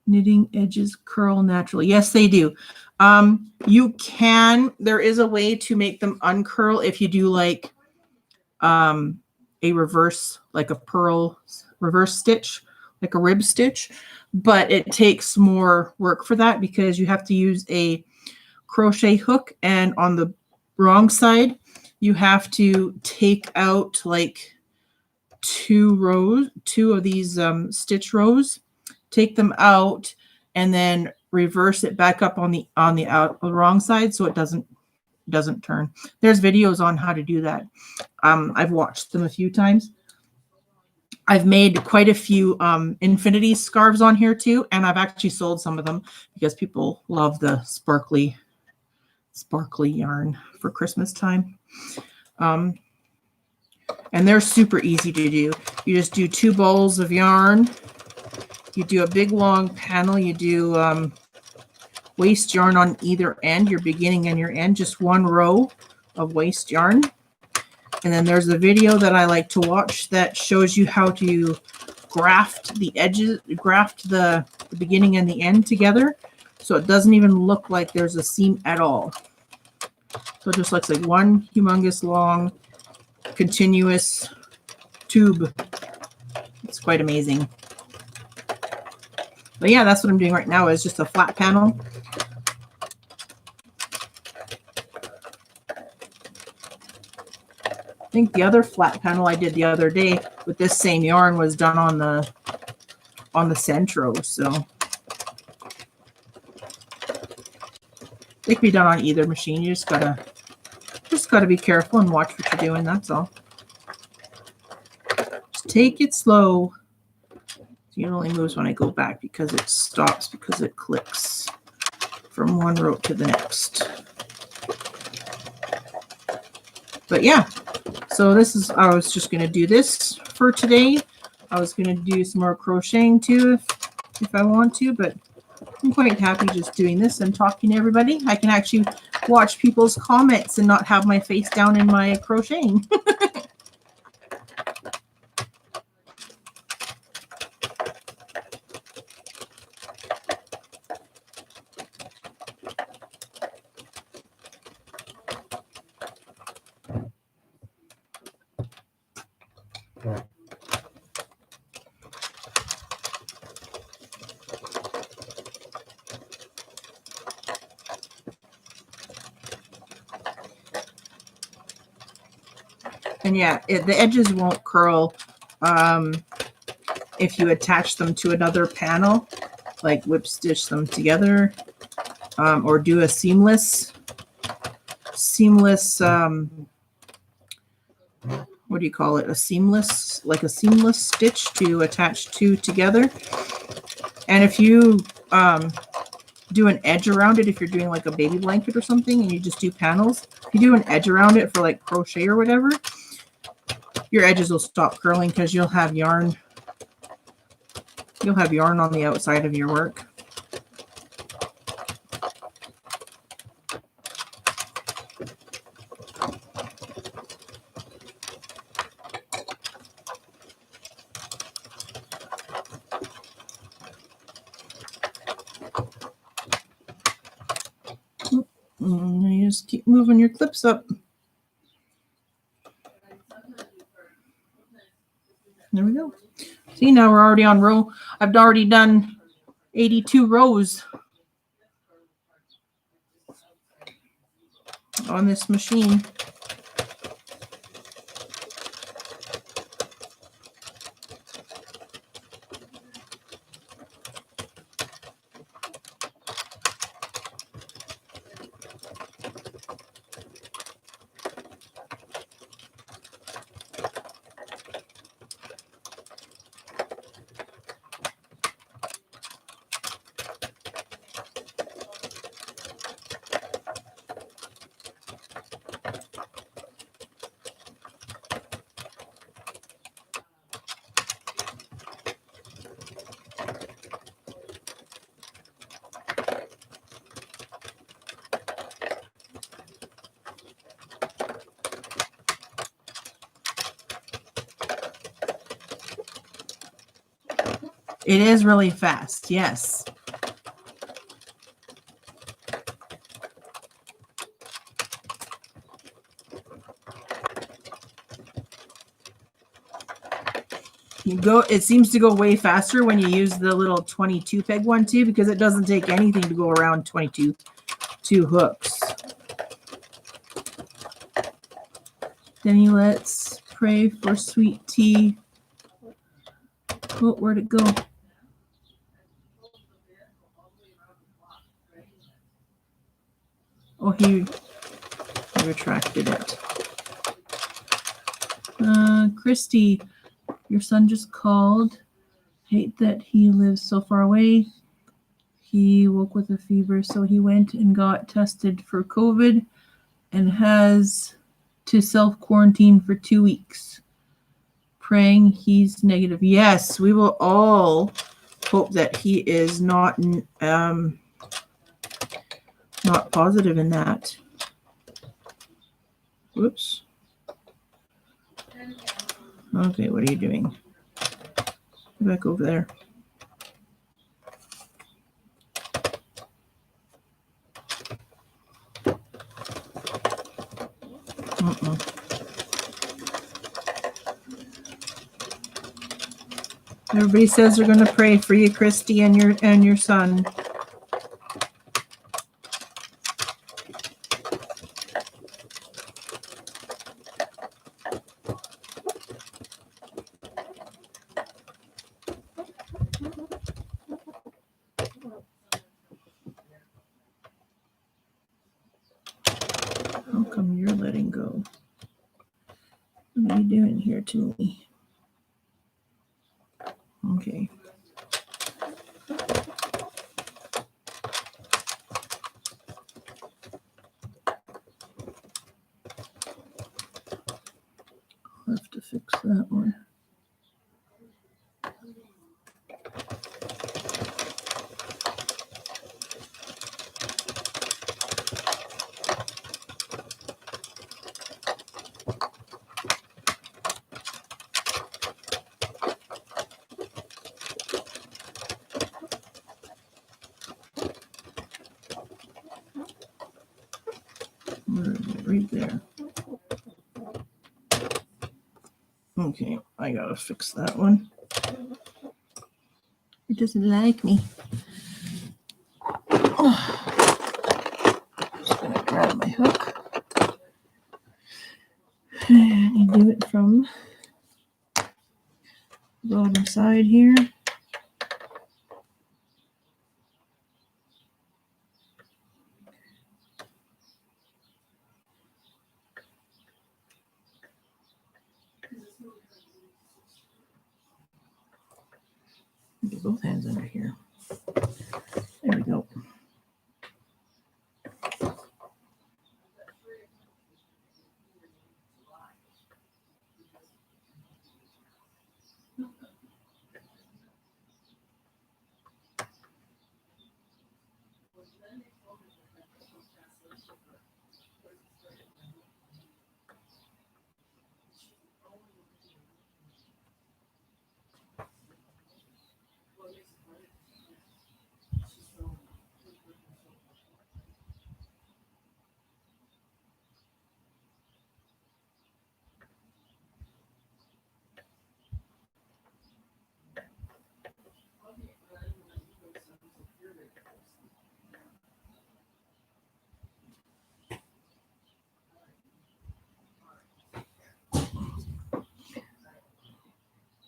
Knitting edges curl naturally. Yes, they do. There is a way to make them uncurl if you do like a reverse, like a purl reverse stitch, like a rib stitch, but it takes more work for that because you have to use a crochet hook, and on the wrong side you have to take out like 2 of these stitch rows, take them out, and then reverse it back up on the wrong side so it doesn't turn. There's videos on how to do that. I've watched them a few times. I've made quite a few infinity scarves on here too, and I've actually sold some of them because people love the sparkly yarn for Christmas time. And they're super easy to do. You just do 2 balls of yarn. You do a big long panel. You do waste yarn on either end, your beginning and your end, just 1 row of waste yarn. And then there's a video that I like to watch that shows you how to graft the edges, graft the beginning and the end together. So it doesn't even look like there's a seam at all. So it just looks like one humongous long continuous tube. It's quite amazing. But yeah, that's what I'm doing right now is just a flat panel. I think the other flat panel I did the other day with this same yarn was done on the Centro. So they can be done on either machine. You just gotta be careful and watch what you're doing. That's all. Just take it slow. It only moves when I go back because it stops because it clicks from one row to the next. But yeah, so I was just going to do this for today. I was going to do some more crocheting too if I want to, but I'm quite happy just doing this and talking to everybody. I can actually watch people's comments and not have my face down in my crocheting. And yeah, the edges won't curl if you attach them to another panel, like whip stitch them together, or do a seamless, what do you call it? Like a seamless stitch to attach two together. And if you do an edge around it, if you're doing like a baby blanket or something and you just do panels, if you do an edge around it for like crochet or whatever, your edges will stop curling because you'll have yarn on the outside of your work. And you just keep moving your clips up. There we go. See, now we're already on row. I've already done 82 rows on this machine. It is really fast, yes. It seems to go way faster when you use the little 22 peg one too, because it doesn't take anything to go around 22 hooks. Denny, let's pray for sweet tea. Oh, where'd it go? Oh, he retracted it. Christy, your son just called. Hate that he lives so far away. He woke with a fever, so he went and got tested for COVID and has to self-quarantine for 2 weeks. Praying he's negative. Yes, we will all hope that he is not positive in that. Whoops. Okay, what are you doing? Go back over there. Everybody says they're going to pray for you, Christy, and your son. How come you're letting go? What are you doing here to me? Okay. I'll have to fix that one. Where is it? Right there. Okay, I gotta fix that one. It doesn't like me. Just gonna grab my hook. And you do it from the bottom side here. Get both hands under here. There we go.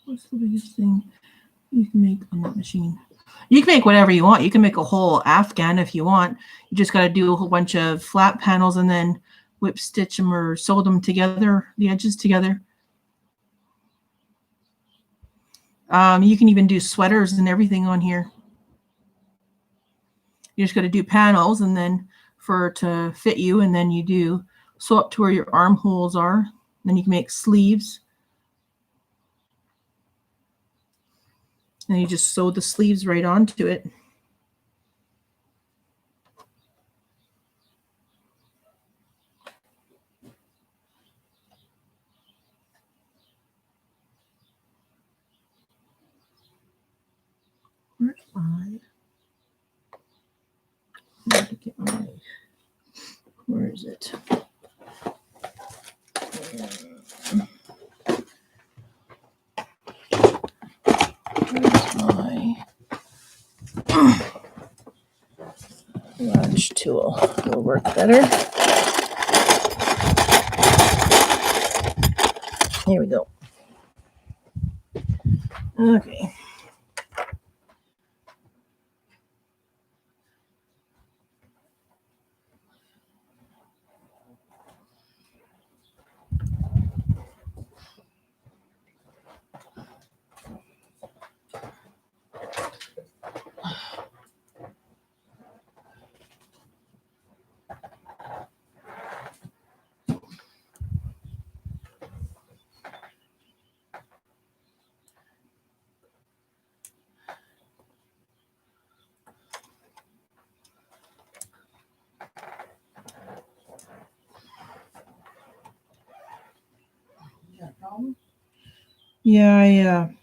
What's the biggest thing you can make on that machine? You can make whatever you want. You can make a whole Afghan if you want. You just got to do a whole bunch of flat panels and then whip stitch them or sew them together, the edges together. You can even do sweaters and everything on here. You just got to do panels and then for it to fit you, and then you do sew up to where your armholes are. Then you can make sleeves. And you just sew the sleeves right onto it. Where's my? I need to get my. Where is it? Where's my large tool? Will work better. Here we go. Okay. Yeah, I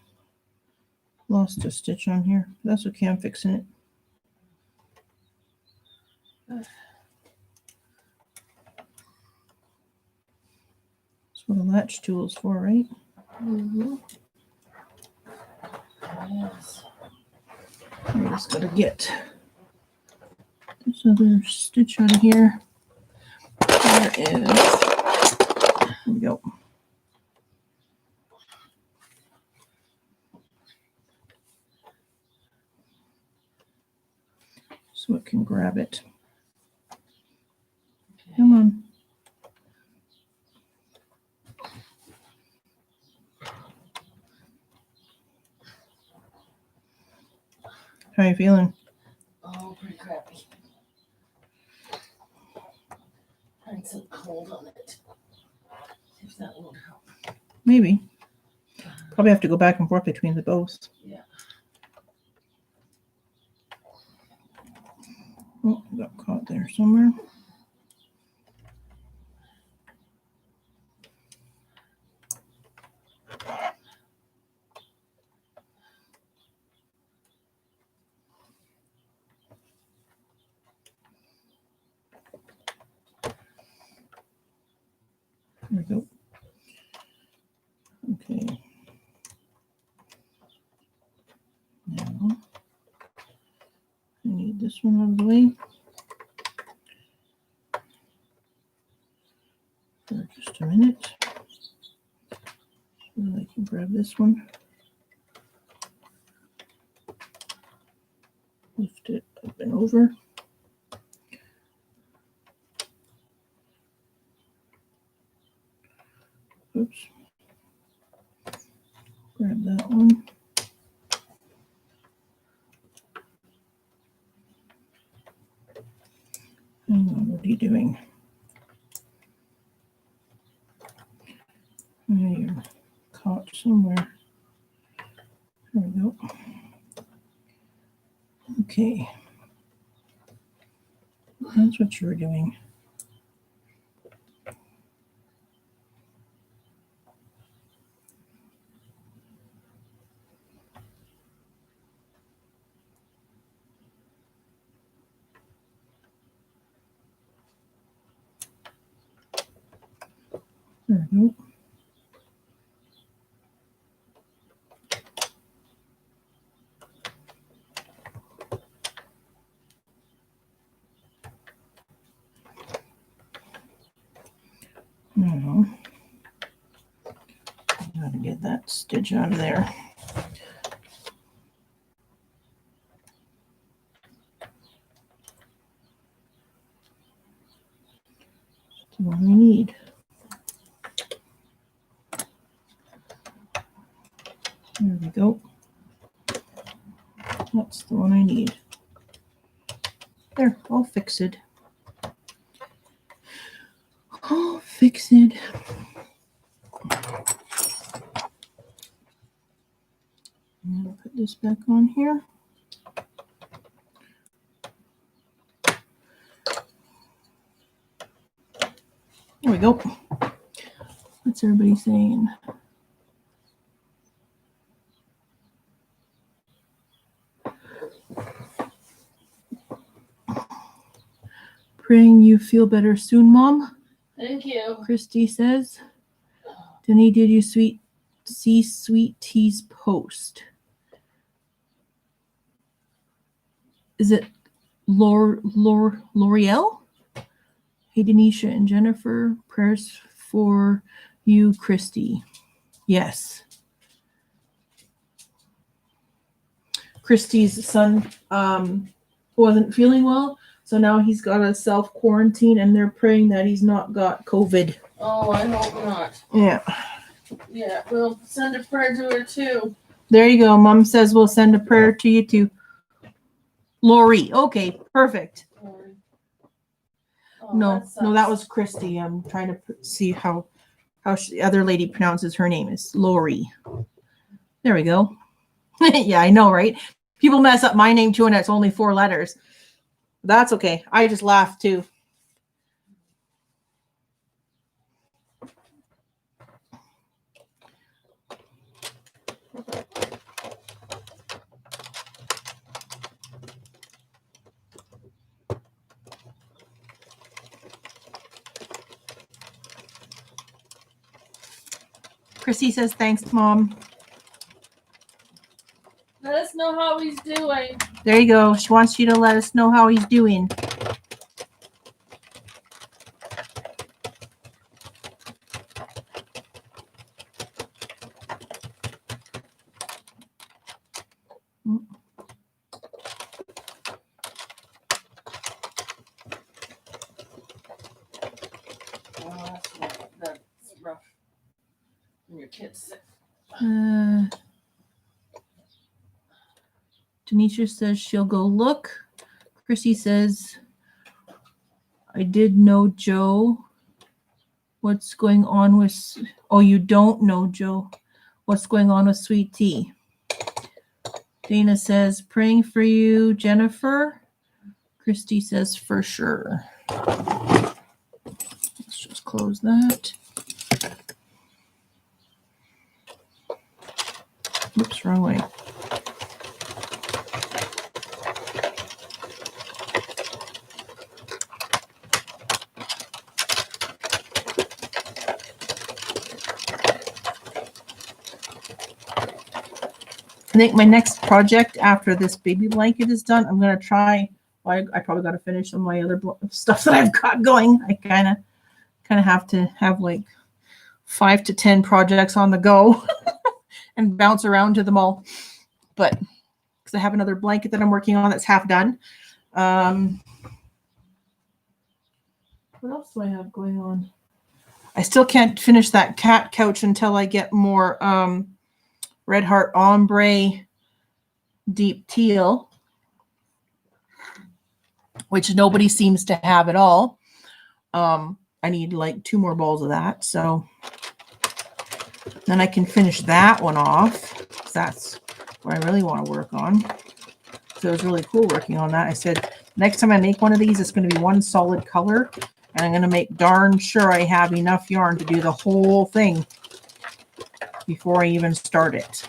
lost a stitch on here. That's okay, I'm fixing it. That's what a latch tool is for, right? Mm-hmm. Yes. I just gotta get this other stitch out of here. There we go. So it can grab it. Come on. How are you feeling? Oh, pretty crappy. Had some cold on it. See if that will help. Maybe. Probably have to go back and forth between the both. Yeah. Oh, got caught there somewhere. There we go. Okay. Now, I need this one out of the way. For just a minute. So I can grab this one. Lift it up and over. Oops. Grab that one. Hang on, what are you doing? You're caught somewhere. There we go. Okay. That's what you were doing. There we go. Now, I gotta get that stitch out of there. That's the one we need. There we go. That's the one I need. There, all fixed. All fixed. And I'll put this back on here. There we go. What's everybody saying? Praying you feel better soon, Mom. Thank you. Christy says. Denny, did you see Sweet Tea's post? Is it L'Oreal? Hey, Denisha and Jennifer, prayers for you, Christy. Yes. Christy's son wasn't feeling well, so now he's got a self-quarantine, and they're praying that he's not got COVID. Oh, I hope not. Yeah. Yeah, we'll send a prayer to her too. There you go. Mom says we'll send a prayer to you too. Lori. Okay, perfect. Lori. Oh, No, that sucks. was Christy. I'm trying to see how the other lady pronounces her name is Lori. There we go. Yeah, I know, right? People mess up my name too, and it's only 4 letters. That's okay. I just laughed too. Chrissy says, thanks, Mom. Let us know how he's doing. There you go. She wants you to let us know how he's doing. Oh, that's rough. When your kid's sick. Denisha says she'll go look. Chrissy says, I did know Joe. What's going on with... Oh, you don't know Joe. What's going on with Sweet Tea? Dana says, praying for you, Jennifer. Christy says, for sure. Let's just close that. Oops, wrong way. I think my next project after this baby blanket is done, I'm going to try, well, I probably got to finish some of my other stuff that I've got going. I kind of have to have like 5 to 10 projects on the go and bounce around to them all. But because I have another blanket that I'm working on that's half done. What else do I have going on? I still can't finish that cat couch until I get more Red Heart Ombre Deep Teal, which nobody seems to have at all. I need like 2 more balls of that. So then I can finish that one off. That's what I really want to work on. So it was really cool working on that. I said, next time I make one of these, it's going to be one solid color. And I'm going to make darn sure I have enough yarn to do the whole thing before I even start it.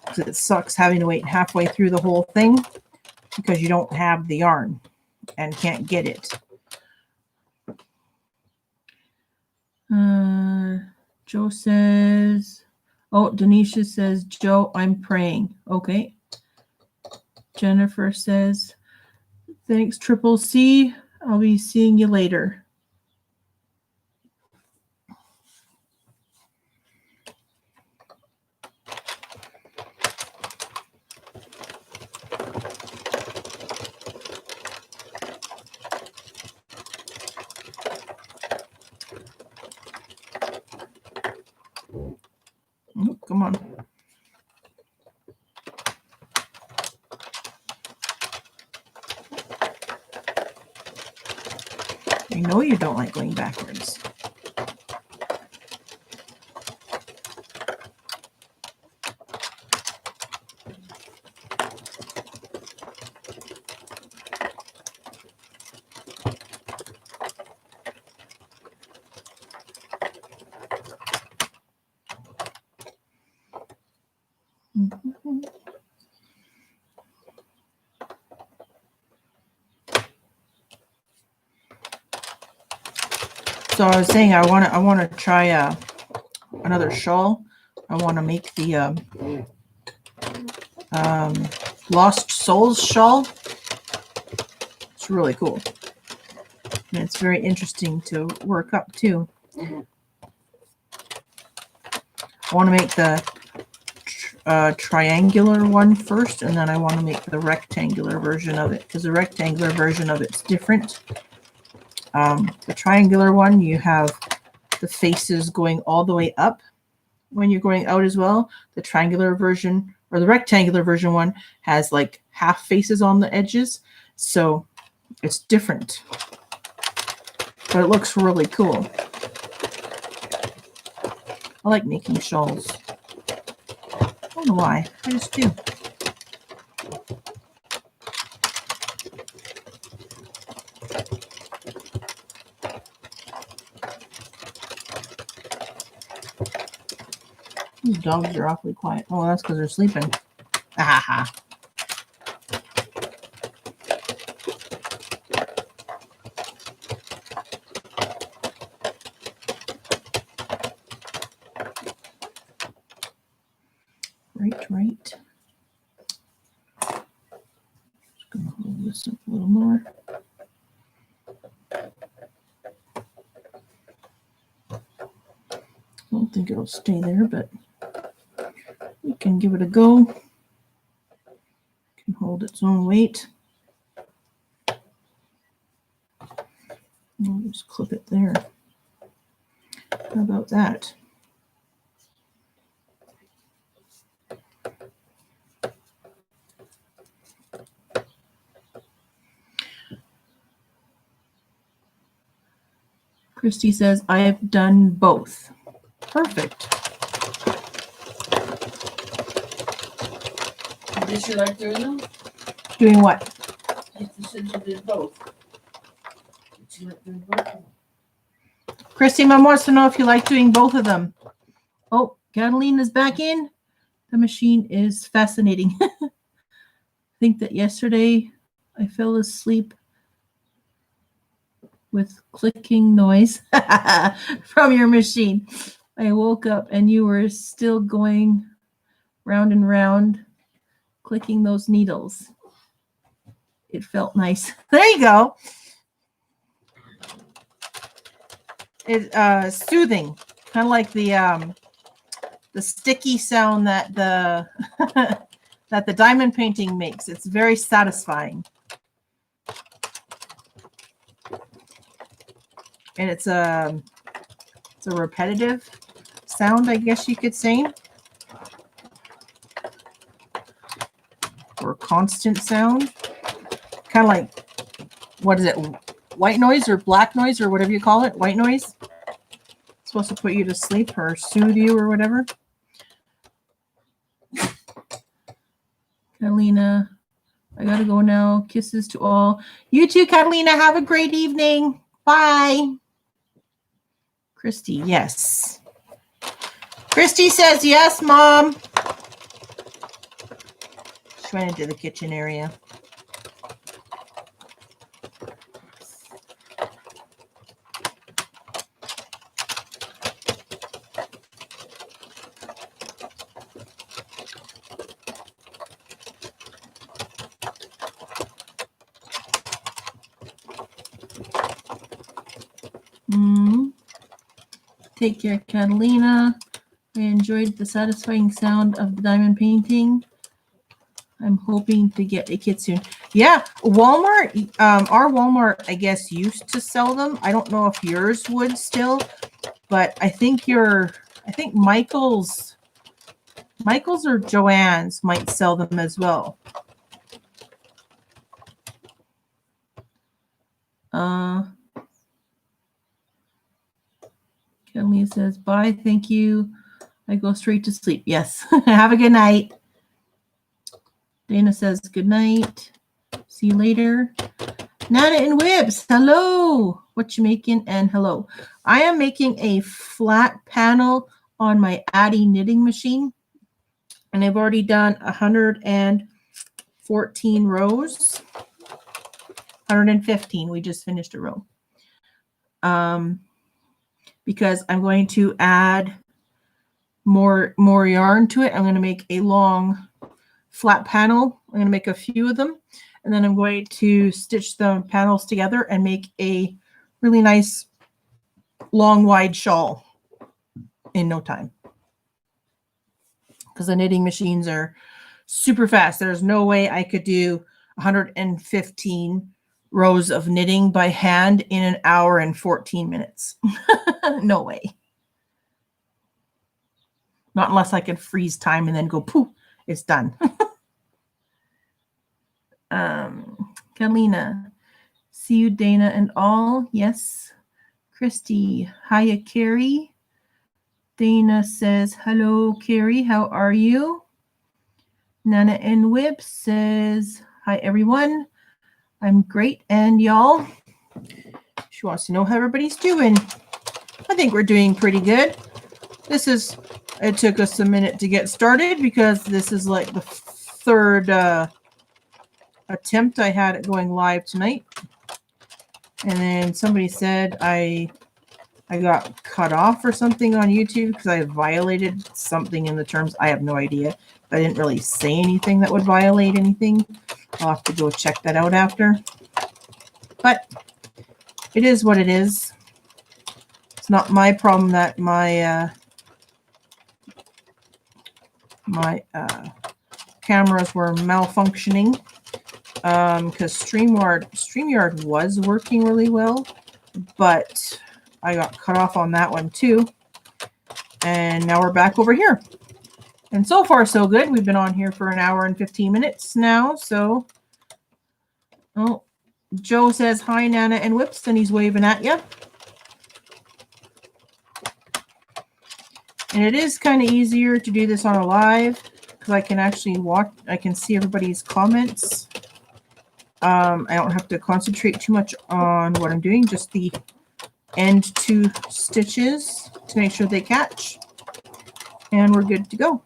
Because it sucks having to wait halfway through the whole thing because you don't have the yarn and can't get it. Joe says, oh, Denisha says, Joe, I'm praying. Okay. Jennifer says, thanks, Triple C. I'll be seeing you later. Oh, come on. I know you don't like going backwards. So I was saying I want to try another shawl. I want to make the Lost Souls shawl. It's really cool. And it's very interesting to work up too. I want to make the triangular one first, and then I want to make the rectangular version of it because the rectangular version of it's different. The triangular one, you have the faces going all the way up when you're going out as well. The triangular version or the rectangular version one has like half faces on the edges. So it's different, but it looks really cool. I like making shawls. I don't know why, I just do. These dogs are awfully quiet. Oh, that's because they're sleeping. Ah, ha. Right. move this up a little more. I don't think it'll stay there, but we can give it a go. It can hold its own weight. We'll just clip it there. How about that? Christy says, I have done both. Perfect. Did you like doing them? Doing what? You said you did both. Did you like doing both? Christy Mom wants to know if you like doing both of them. Oh, Catalina's back in. The machine is fascinating. I think that yesterday I fell asleep with clicking noise from your machine. I woke up and you were still going round and round, clicking those needles. It felt nice. There you go. It's soothing, kind of like the sticky sound that the that the diamond painting makes. It's very satisfying. And it's a repetitive sound, I guess you could say, or a constant sound, kind of like, what is it, white noise or black noise or whatever you call it, white noise. It's supposed to put you to sleep or soothe you or whatever. Catalina, I gotta go now. Kisses to all. You too, Catalina. Have a great evening. Bye. Christy, yes. Christy says yes, Mom. She went into the kitchen area. Take care, Catalina. I enjoyed the satisfying sound of the diamond painting. I'm hoping to get a kit soon. Yeah, Walmart, our Walmart, I guess, used to sell them. I don't know if yours would still, but I think Michael's or Joann's might sell them as well. Kelly says, bye, thank you. I go straight to sleep. Yes. Have a good night. Dana says, good night. See you later. Nana and Whips, hello. What you making? And hello. I am making a flat panel on my Addi knitting machine. And I've already done 114 rows. 115. We just finished a row. Because I'm going to add more yarn to it. I'm going to make a long flat panel. I'm going to make a few of them, and then I'm going to stitch the panels together and make a really nice long wide shawl in no time. Because the knitting machines are super fast. There's no way I could do 115 rows of knitting by hand in an hour and 14 minutes. No way. Not unless I could freeze time and then go poof, it's done. Kalina, see you, Dana and all. Yes. Christy, hiya, Carrie. Dana says, hello, Carrie. How are you? Nana and Whip says, hi, everyone. I'm great. And y'all, she wants to know how everybody's doing. I think we're doing pretty good. It took us a minute to get started because this is like the third attempt I had at going live tonight. And then somebody said I I got cut off or something on YouTube because I violated something in the terms. I have no idea. I didn't really say anything that would violate anything. I'll have to go check that out after. But it is what it is. It's not my problem that my cameras were malfunctioning, because StreamYard was working really well, but I got cut off on that one too. And now we're back over here. And so far, so good. We've been on here for an hour and 15 minutes now. So, oh, Joe says, hi, Nana and Whips, and he's waving at you. And it is kind of easier to do this on a live because I can actually watch, I can see everybody's comments. I don't have to concentrate too much on what I'm doing, just the end 2 stitches to make sure they catch. And we're good to go.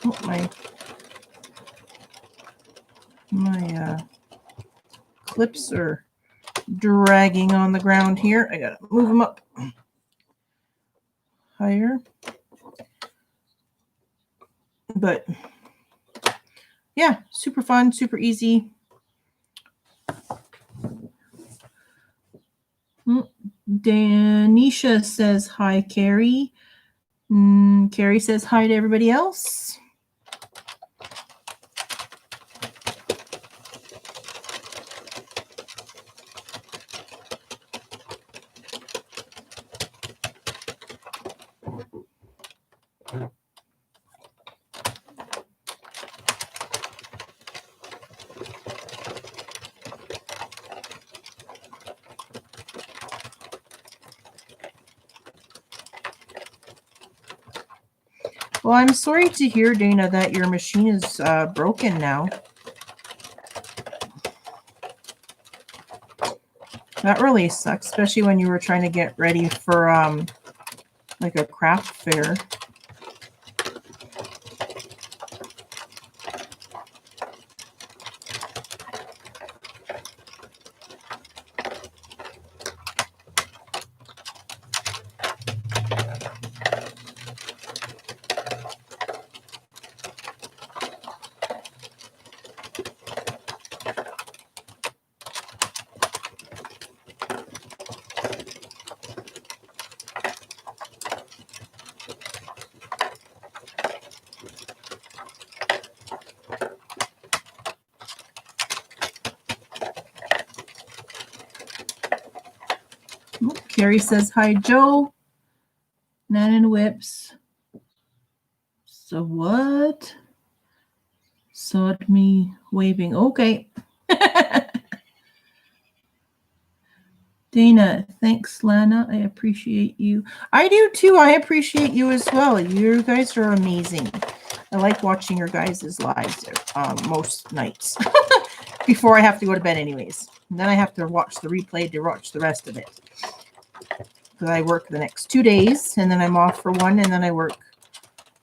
Oh, my clips are dragging on the ground here. I gotta move them up higher. But yeah, super fun, super easy. Danisha says hi, Carrie. Carrie says hi to everybody else. Well, I'm sorry to hear, Dana, that your machine is broken now. That really sucks, especially when you were trying to get ready for like a craft fair. Carrie says, hi, Joe. Nan and Whips. So what? Sawed me waving. Okay. Dana, thanks, Lana. I appreciate you. I do too. I appreciate you as well. You guys are amazing. I like watching your guys' lives most nights before I have to go to bed anyways. And then I have to watch the replay to watch the rest of it. Because I work the next 2 days, and then I'm off for 1, and then I work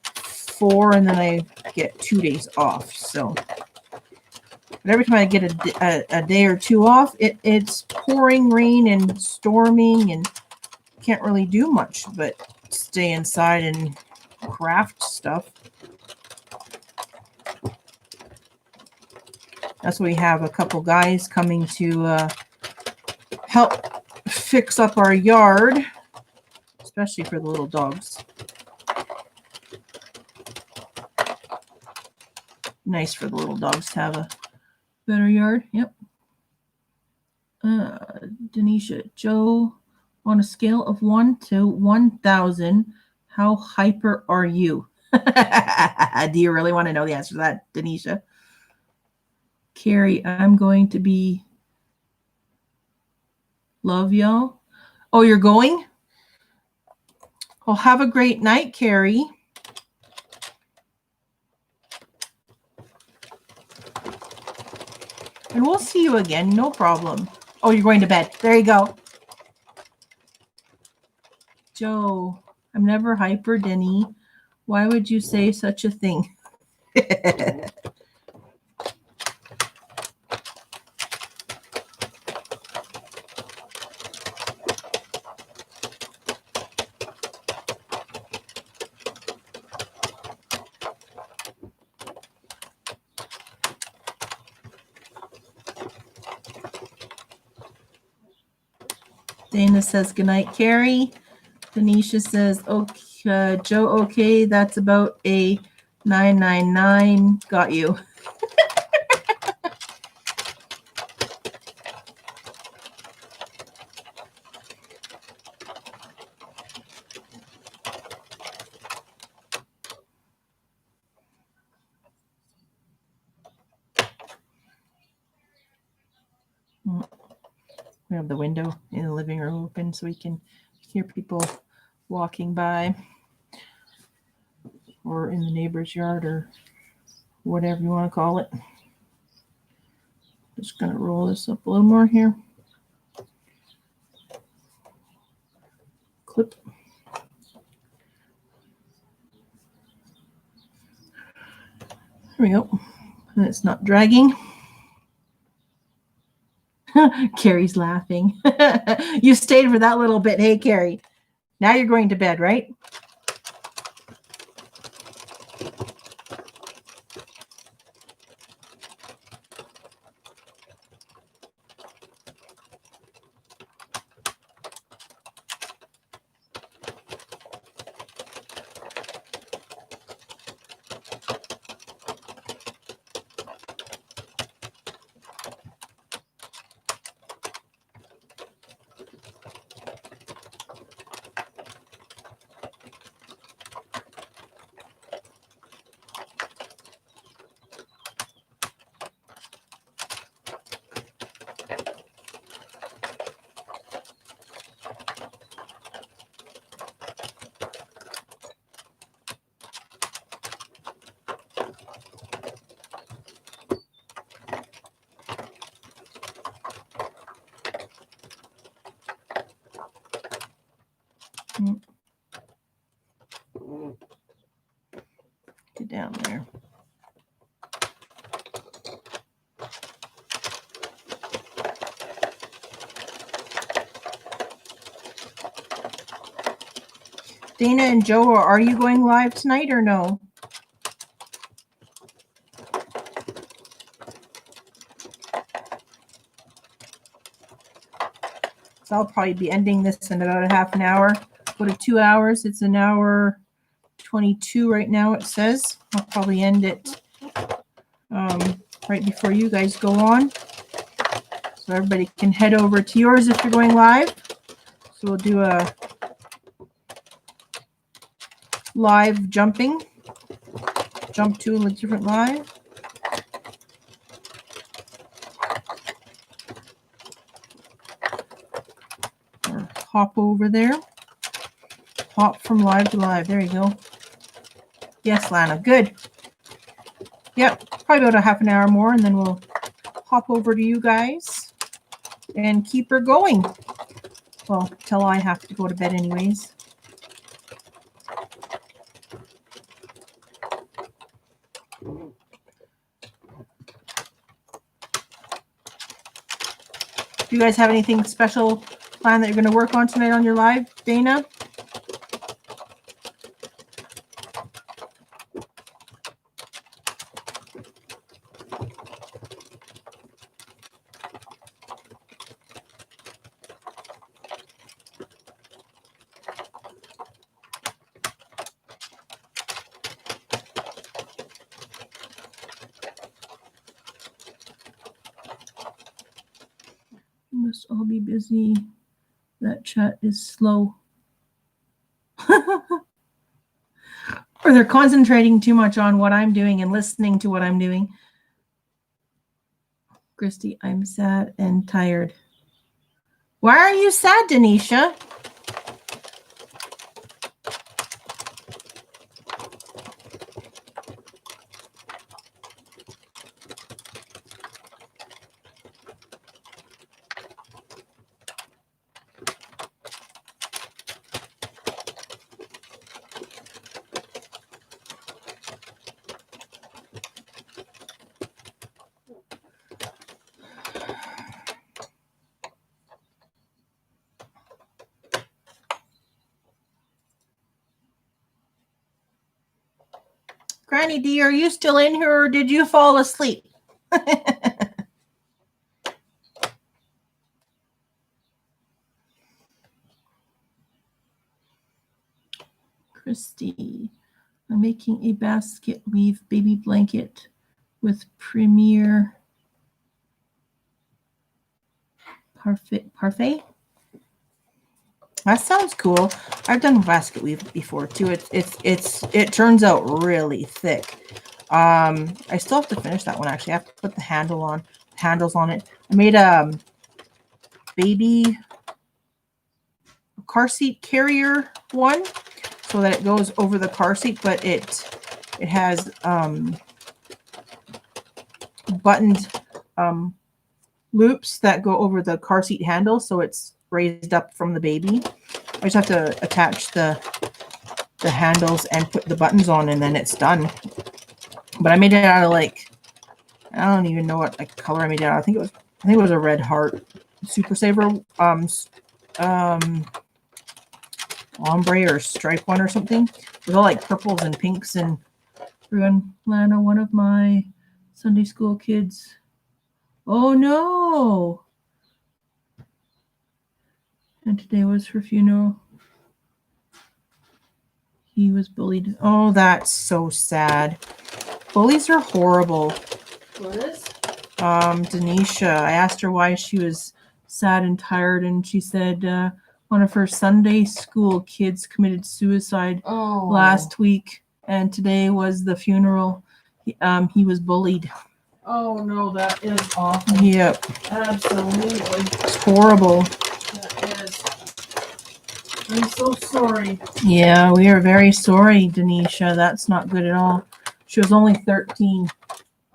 4, and then I get 2 days off. So, but every time I get a day or 2 off, it's pouring rain and storming, and can't really do much but stay inside and craft stuff. That's why we have a couple guys coming to help fix up our yard, especially for the little dogs. Nice for the little dogs to have a better yard. Yep. Denisha, Joe, on a scale of 1 to 1,000, how hyper are you? Do you really want to know the answer to that, Denisha? Carrie, I'm going to be. Love y'all. Oh, you're going? Well, have a great night, Carrie. And we'll see you again. No problem. Oh, you're going to bed. There you go. Joe, I'm never hyper, Denny. Why would you say such a thing? Dana says goodnight, Carrie. Tanisha says, okay, Joe, okay, that's about a 999. Got you. We have the window in the living room open so we can hear people walking by or in the neighbor's yard or whatever you want to call it. Just going to roll this up a little more here. Clip. There we go. And it's not dragging. Carrie's laughing. You stayed for that little bit. Hey, Carrie. Now you're going to bed, right? Get down there. Dana and Joe, are you going live tonight or no? So I'll probably be ending this in about a half an hour. Go to 2 hours. It's an hour 22 right now, it says. I'll probably end it right before you guys go on. So everybody can head over to yours if you're going live. So we'll do a live jumping. Jump to a different live. Or hop over there. Hop from live to live. There you go. Yes, Lana. Good. Yep. Probably about a half an hour more, and then we'll hop over to you guys and keep her going. Well, till I have to go to bed anyways. Do you guys have anything special planned that you're going to work on tonight on your live, Dana? Must all be busy. That chat is slow. Or they're concentrating too much on what I'm doing and listening to what I'm doing. Christy, I'm sad and tired. Why are you sad, Denisha? Granny D, are you still in here or did you fall asleep? Christy. I'm making a basket weave baby blanket with Premier Parfait. That sounds cool. I've done basket weave before too. It turns out really thick. I still have to finish that one actually. I have to put the handles on it. I made a baby car seat carrier one so that it goes over the car seat, but it has buttoned loops that go over the car seat handle, so it's raised up from the baby. I just have to attach the handles and put the buttons on, and then it's done. But I made it out of like, I don't even know what like color I made it out of. I think it was a red heart Super Saver ombre or stripe one or something. It was all like purples and pinks. And Lana, one of my Sunday school kids. Oh no! And today was her funeral. He was bullied. Oh, that's so sad. Bullies are horrible. What is? Denisha, I asked her why she was sad and tired, and she said one of her Sunday school kids committed suicide last week, and today was the funeral. He was bullied. Oh no, that is awful. Yep. Absolutely. It's horrible. That is. I'm so sorry. Yeah, we are very sorry, Denisha. That's not good at all. She was only 13.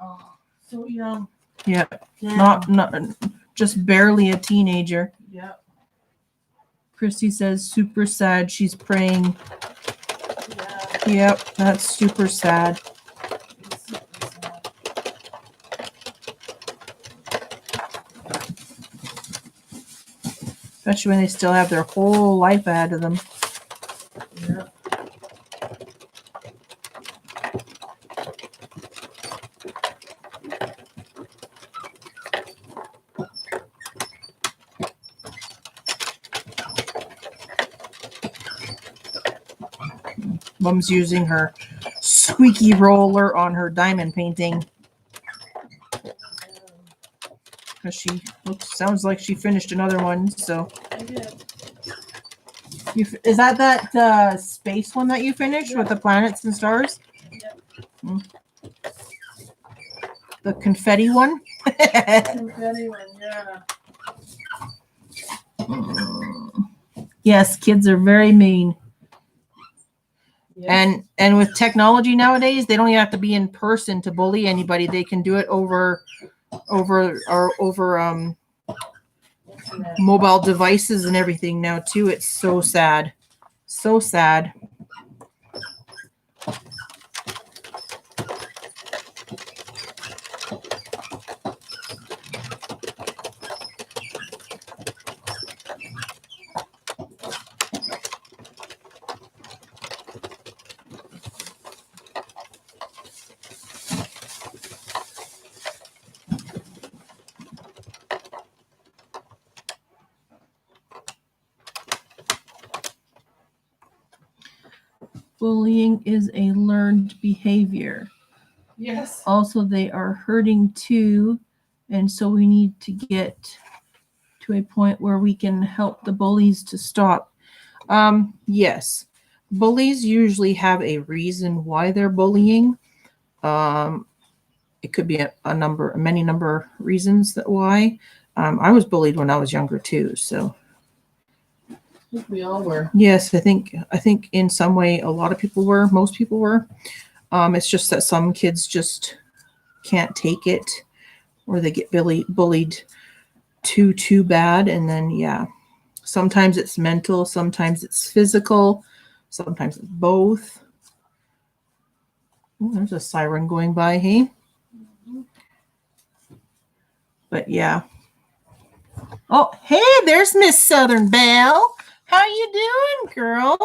Oh, so young. Yep. Yeah. Not just barely a teenager. Yeah. Christy says super sad. She's praying. Yeah. Yep, that's super sad. It's super sad. Especially when they still have their whole life ahead of them. Yeah. Mom's using her squeaky roller on her diamond painting. Because she sounds like she finished another one. So, I did. is that space one that you finished with the planets and stars? Yep. The confetti one? Confetti one, yeah. Yes, kids are very mean. Yes. And with technology nowadays, they don't even have to be in person to bully anybody. They can do it over mobile devices and everything now too. It's so sad. So sad. Bullying is a learned behavior. Yes. Also, they are hurting too, and so we need to get to a point where we can help the bullies to stop. Yes, bullies usually have a reason why they're bullying. It could be many number of reasons that why. I was bullied when I was younger too, so. I think we all were. Yes, I think in some way a lot of people were, most people were. It's just that some kids just can't take it, or they get bullied too bad, and then yeah, sometimes it's mental, sometimes it's physical, sometimes it's both. Oh, there's a siren going by, hey? But yeah. Oh, hey, there's Miss Southern Belle. How you doing, girl?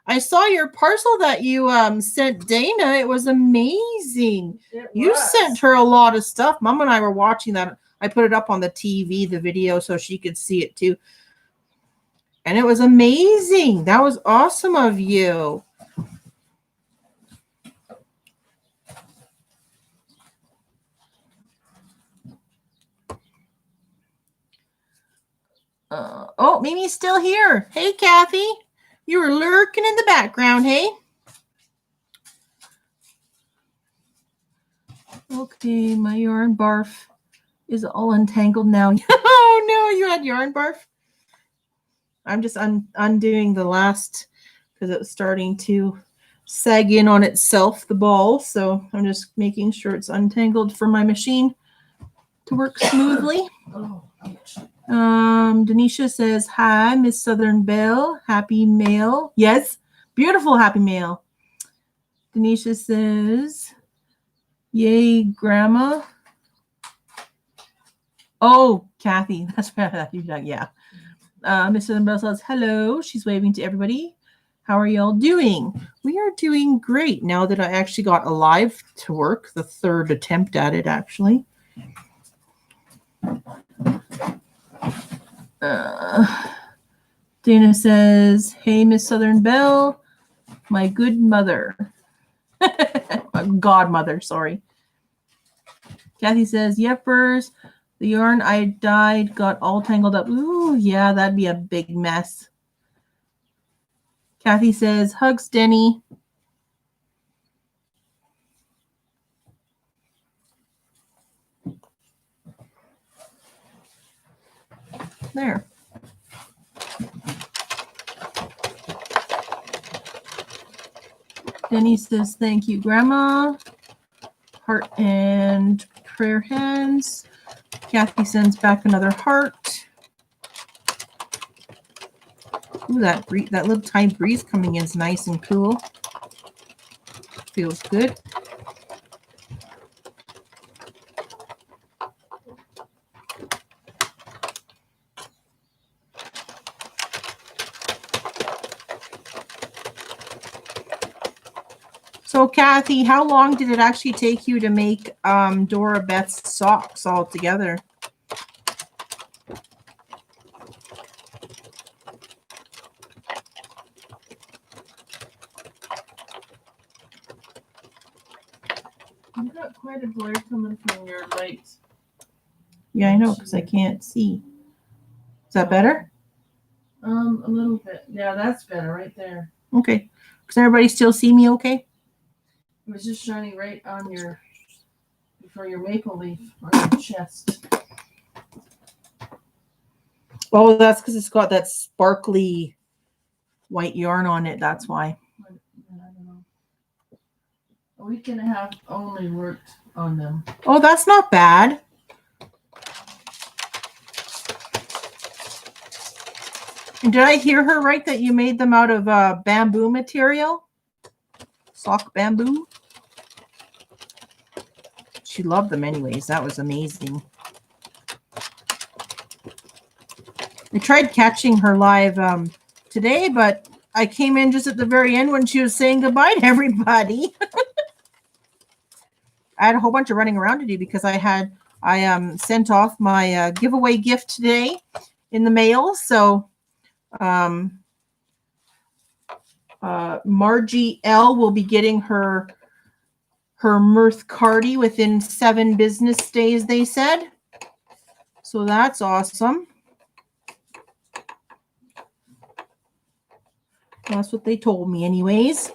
I saw your parcel that you sent Dana. It was amazing. You sent her a lot of stuff. Mom and I were watching that. I put it up on the TV, the video, so she could see it too. And it was amazing. That was awesome of you. Oh, Mimi's still here. Hey, Kathy. You were lurking in the background, hey? Okay, my yarn barf is all untangled now. Oh, no, you had yarn barf? I'm just undoing the last because it was starting to sag in on itself, the ball. So I'm just making sure it's untangled for my machine to work smoothly. Oh, ouch. Denisha says, hi, Miss Southern Belle. Happy mail. Yes, beautiful happy mail. Denisha says, yay, Grandma. Oh, Kathy. That's right. Yeah. Miss Southern Belle says, hello. She's waving to everybody. How are y'all doing? We are doing great now that I actually got Alive to work. The third attempt at it, actually. Dana says, hey, Miss Southern Belle, my good mother. My godmother, sorry. Kathy says, yepers, the yarn I dyed got all tangled up. Ooh, yeah, that'd be a big mess. Kathy says, hugs, Denny. There. Denny says, thank you, Grandma. Heart and prayer hands. Kathy sends back another heart. Ooh, that little tiny breeze coming in is nice and cool. Feels good. So, Kathy, how long did it actually take you to make Dora Beth's socks all together? You've got quite a glare coming from your lights. Yeah, I know, because I can't see. Is that better? A little bit. Yeah, that's better right there. Okay. Does everybody still see me okay? It was just shining right on your, before your maple leaf on your chest. Oh, that's because it's got that sparkly white yarn on it. That's why. I don't know. A week and a half only worked on them. Oh, that's not bad. And did I hear her right that you made them out of bamboo material? Sock bamboo? She loved them anyways. That was amazing. I tried catching her live today, but I came in just at the very end when she was saying goodbye to everybody. I had a whole bunch of running around to do because I sent off my giveaway gift today in the mail. So Margie L will be getting her Mirth Cardi within 7 business days, they said. So that's awesome. That's what they told me anyways.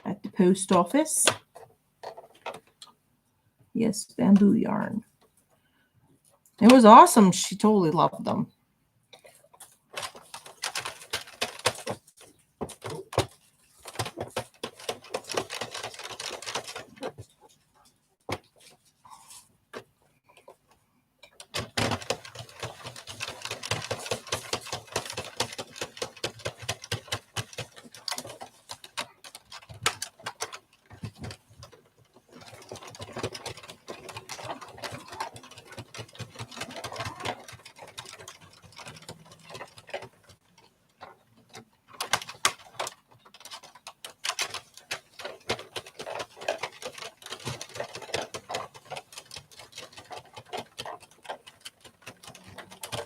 At the post office. Yes, bamboo yarn. It was awesome. She totally loved them.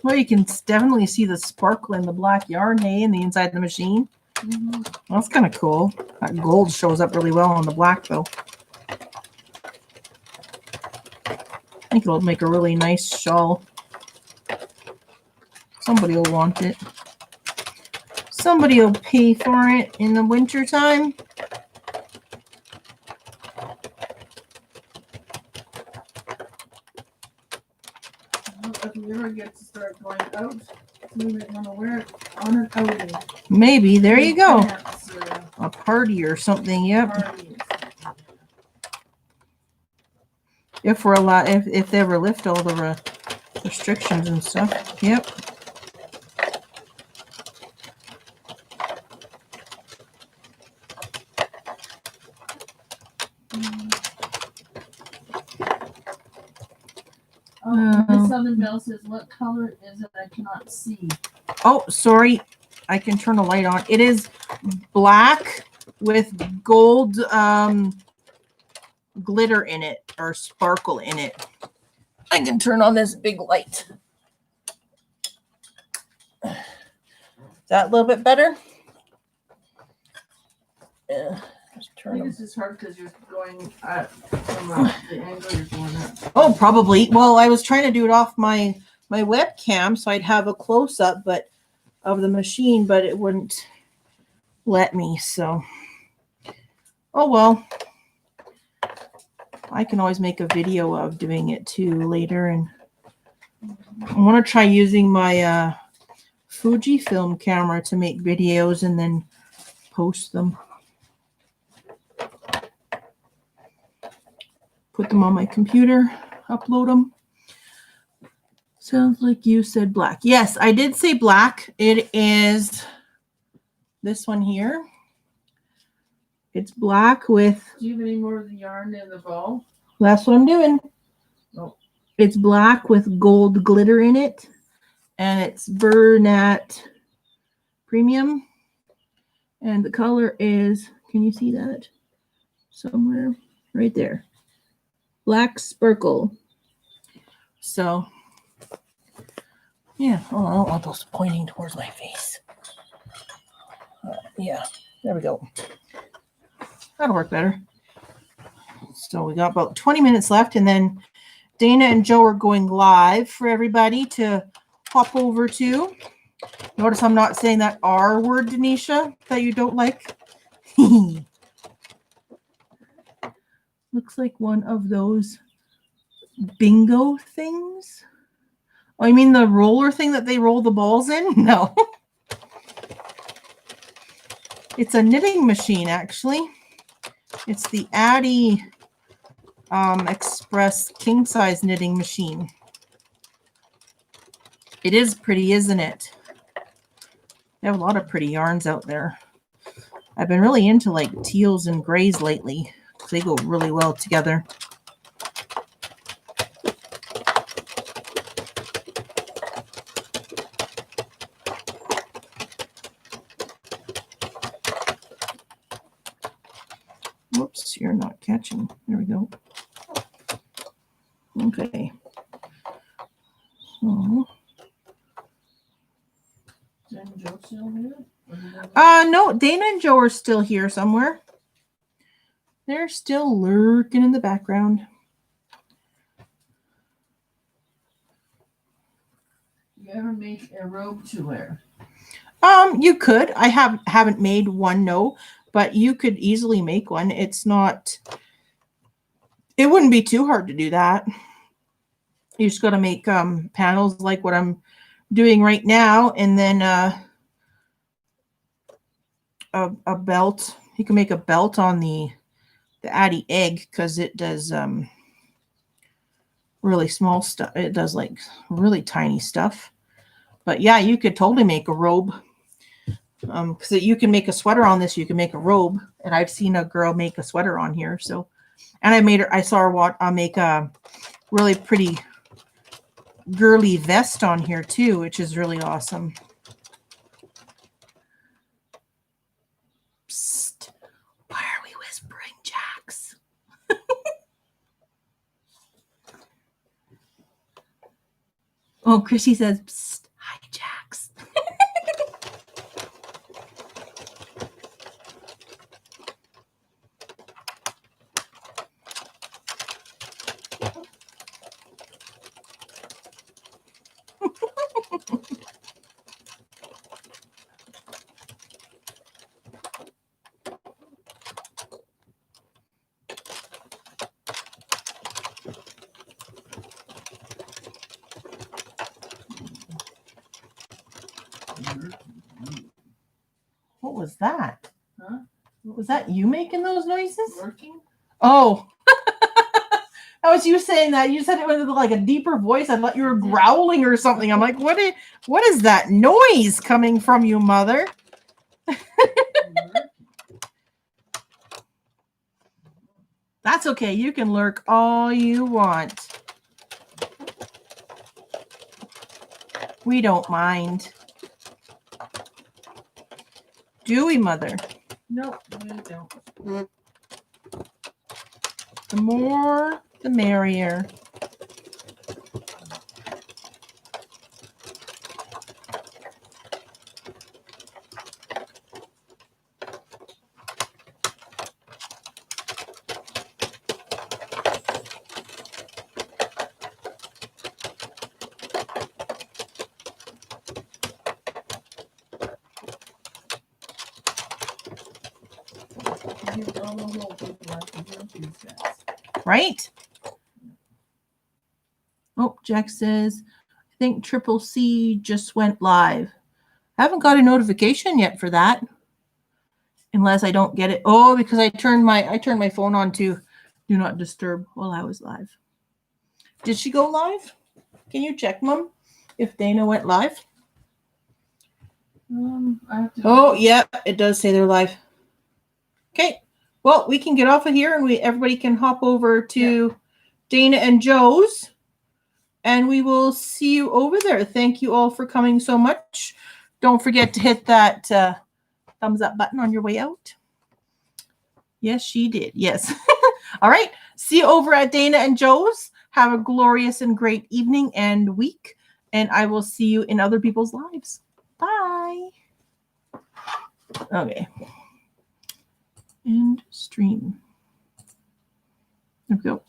Well, you can definitely see the sparkle in the black yarn, hey, in the inside of the machine. Mm-hmm. That's kind of cool. That gold shows up really well on the black, though. think it'll make a really nice shawl. Somebody will want it. Somebody will pay for it in the winter time. If we ever get to start going out, we might want to wear it on an outing. Maybe. There you go. Dance or A party or something. Yep. party. If we're allowed, if they ever lift all the restrictions and stuff. Yep. Miss Southern Belle says, what color is it? I cannot see. Oh, sorry. I can turn the light on. It is black with gold glitter in it or sparkle in it. I can turn on this big light. Is that a little bit better? Yeah. Just I turn think them. it's just hard because you're going at from the angle you're going at. Oh, probably. Well, I was trying to do it off my webcam so I'd have a close up, but of the machine, but it wouldn't let me. So, oh well. I can always make a video of doing it too later, and I want to try using my Fujifilm camera to make videos and then post them. Put them on my computer, upload them. Sounds like you said black. Yes, I did say black. It is this one here. It's black with, Do you have any more of the yarn in the ball? that's what I'm doing. Oh. It's black with gold glitter in it. And it's Bernat Premium. And the color is, can you see that? Somewhere right there. Black Sparkle. So, yeah. Oh, I don't want those pointing towards my face. Yeah, there we go. That'll work better. So we got about 20 minutes left, and then Dana and Joe are going live for everybody to hop over to. Notice I'm not saying that R word, Denisha, that you don't like. Looks like one of those bingo things. Oh, you mean the roller thing that they roll the balls in? No. It's a knitting machine, actually. It's the Addy Express king size knitting machine. It is pretty, isn't it? They have a lot of pretty yarns out there. I've been really into like teals and grays lately. They go really well together. Whoops, you're not catching. There we go. Okay. So, Jen and Joe still here? Or did they- no, Dana and Joe are still here somewhere. They're still lurking in the background. You ever make a robe to wear? You could. I haven't made one, no, but you could easily make one. It's not. It wouldn't be too hard to do that. You just got to make panels like what I'm doing right now, and then a belt. You can make a belt on the Addy egg because it does really small stuff. It does like really tiny stuff. But yeah, you could totally make a robe. Because you can make a sweater on this, you can make a robe, and I've seen a girl make a sweater on here. So, and I saw her make a really pretty girly vest on here too, which is really awesome. Psst. Why are we whispering, Jax? Oh, Chrissy says, psst, hi, Jax. was that? Huh? Was that you making those noises? Working? Oh. That was you saying that. You said it with like a deeper voice. I thought you were growling or something. I'm like, what is that noise coming from you, Mother? That's okay. You can lurk all you want. We don't mind. Do we, Mother? Nope, we don't. The more, the merrier. Give all those old people like to do these guys. Right? Oh, Jack says, I think Triple C just went live. I haven't got a notification yet for that. Unless I don't get it. Oh, because I turned my phone on to do not disturb while I was live. Did she go live? Can you check, Mom, if Dana went live? I have to. Oh, yeah, it does say they're live. Okay. Well, we can get off of here and everybody can hop over to Dana and Joe's, and we will see you over there. Thank you all for coming so much. Don't forget to hit that thumbs up button on your way out. Yes, she did. Yes. All right. See you over at Dana and Joe's. Have a glorious and great evening and week, and I will see you in other people's lives. Bye. Okay. End stream. There we go.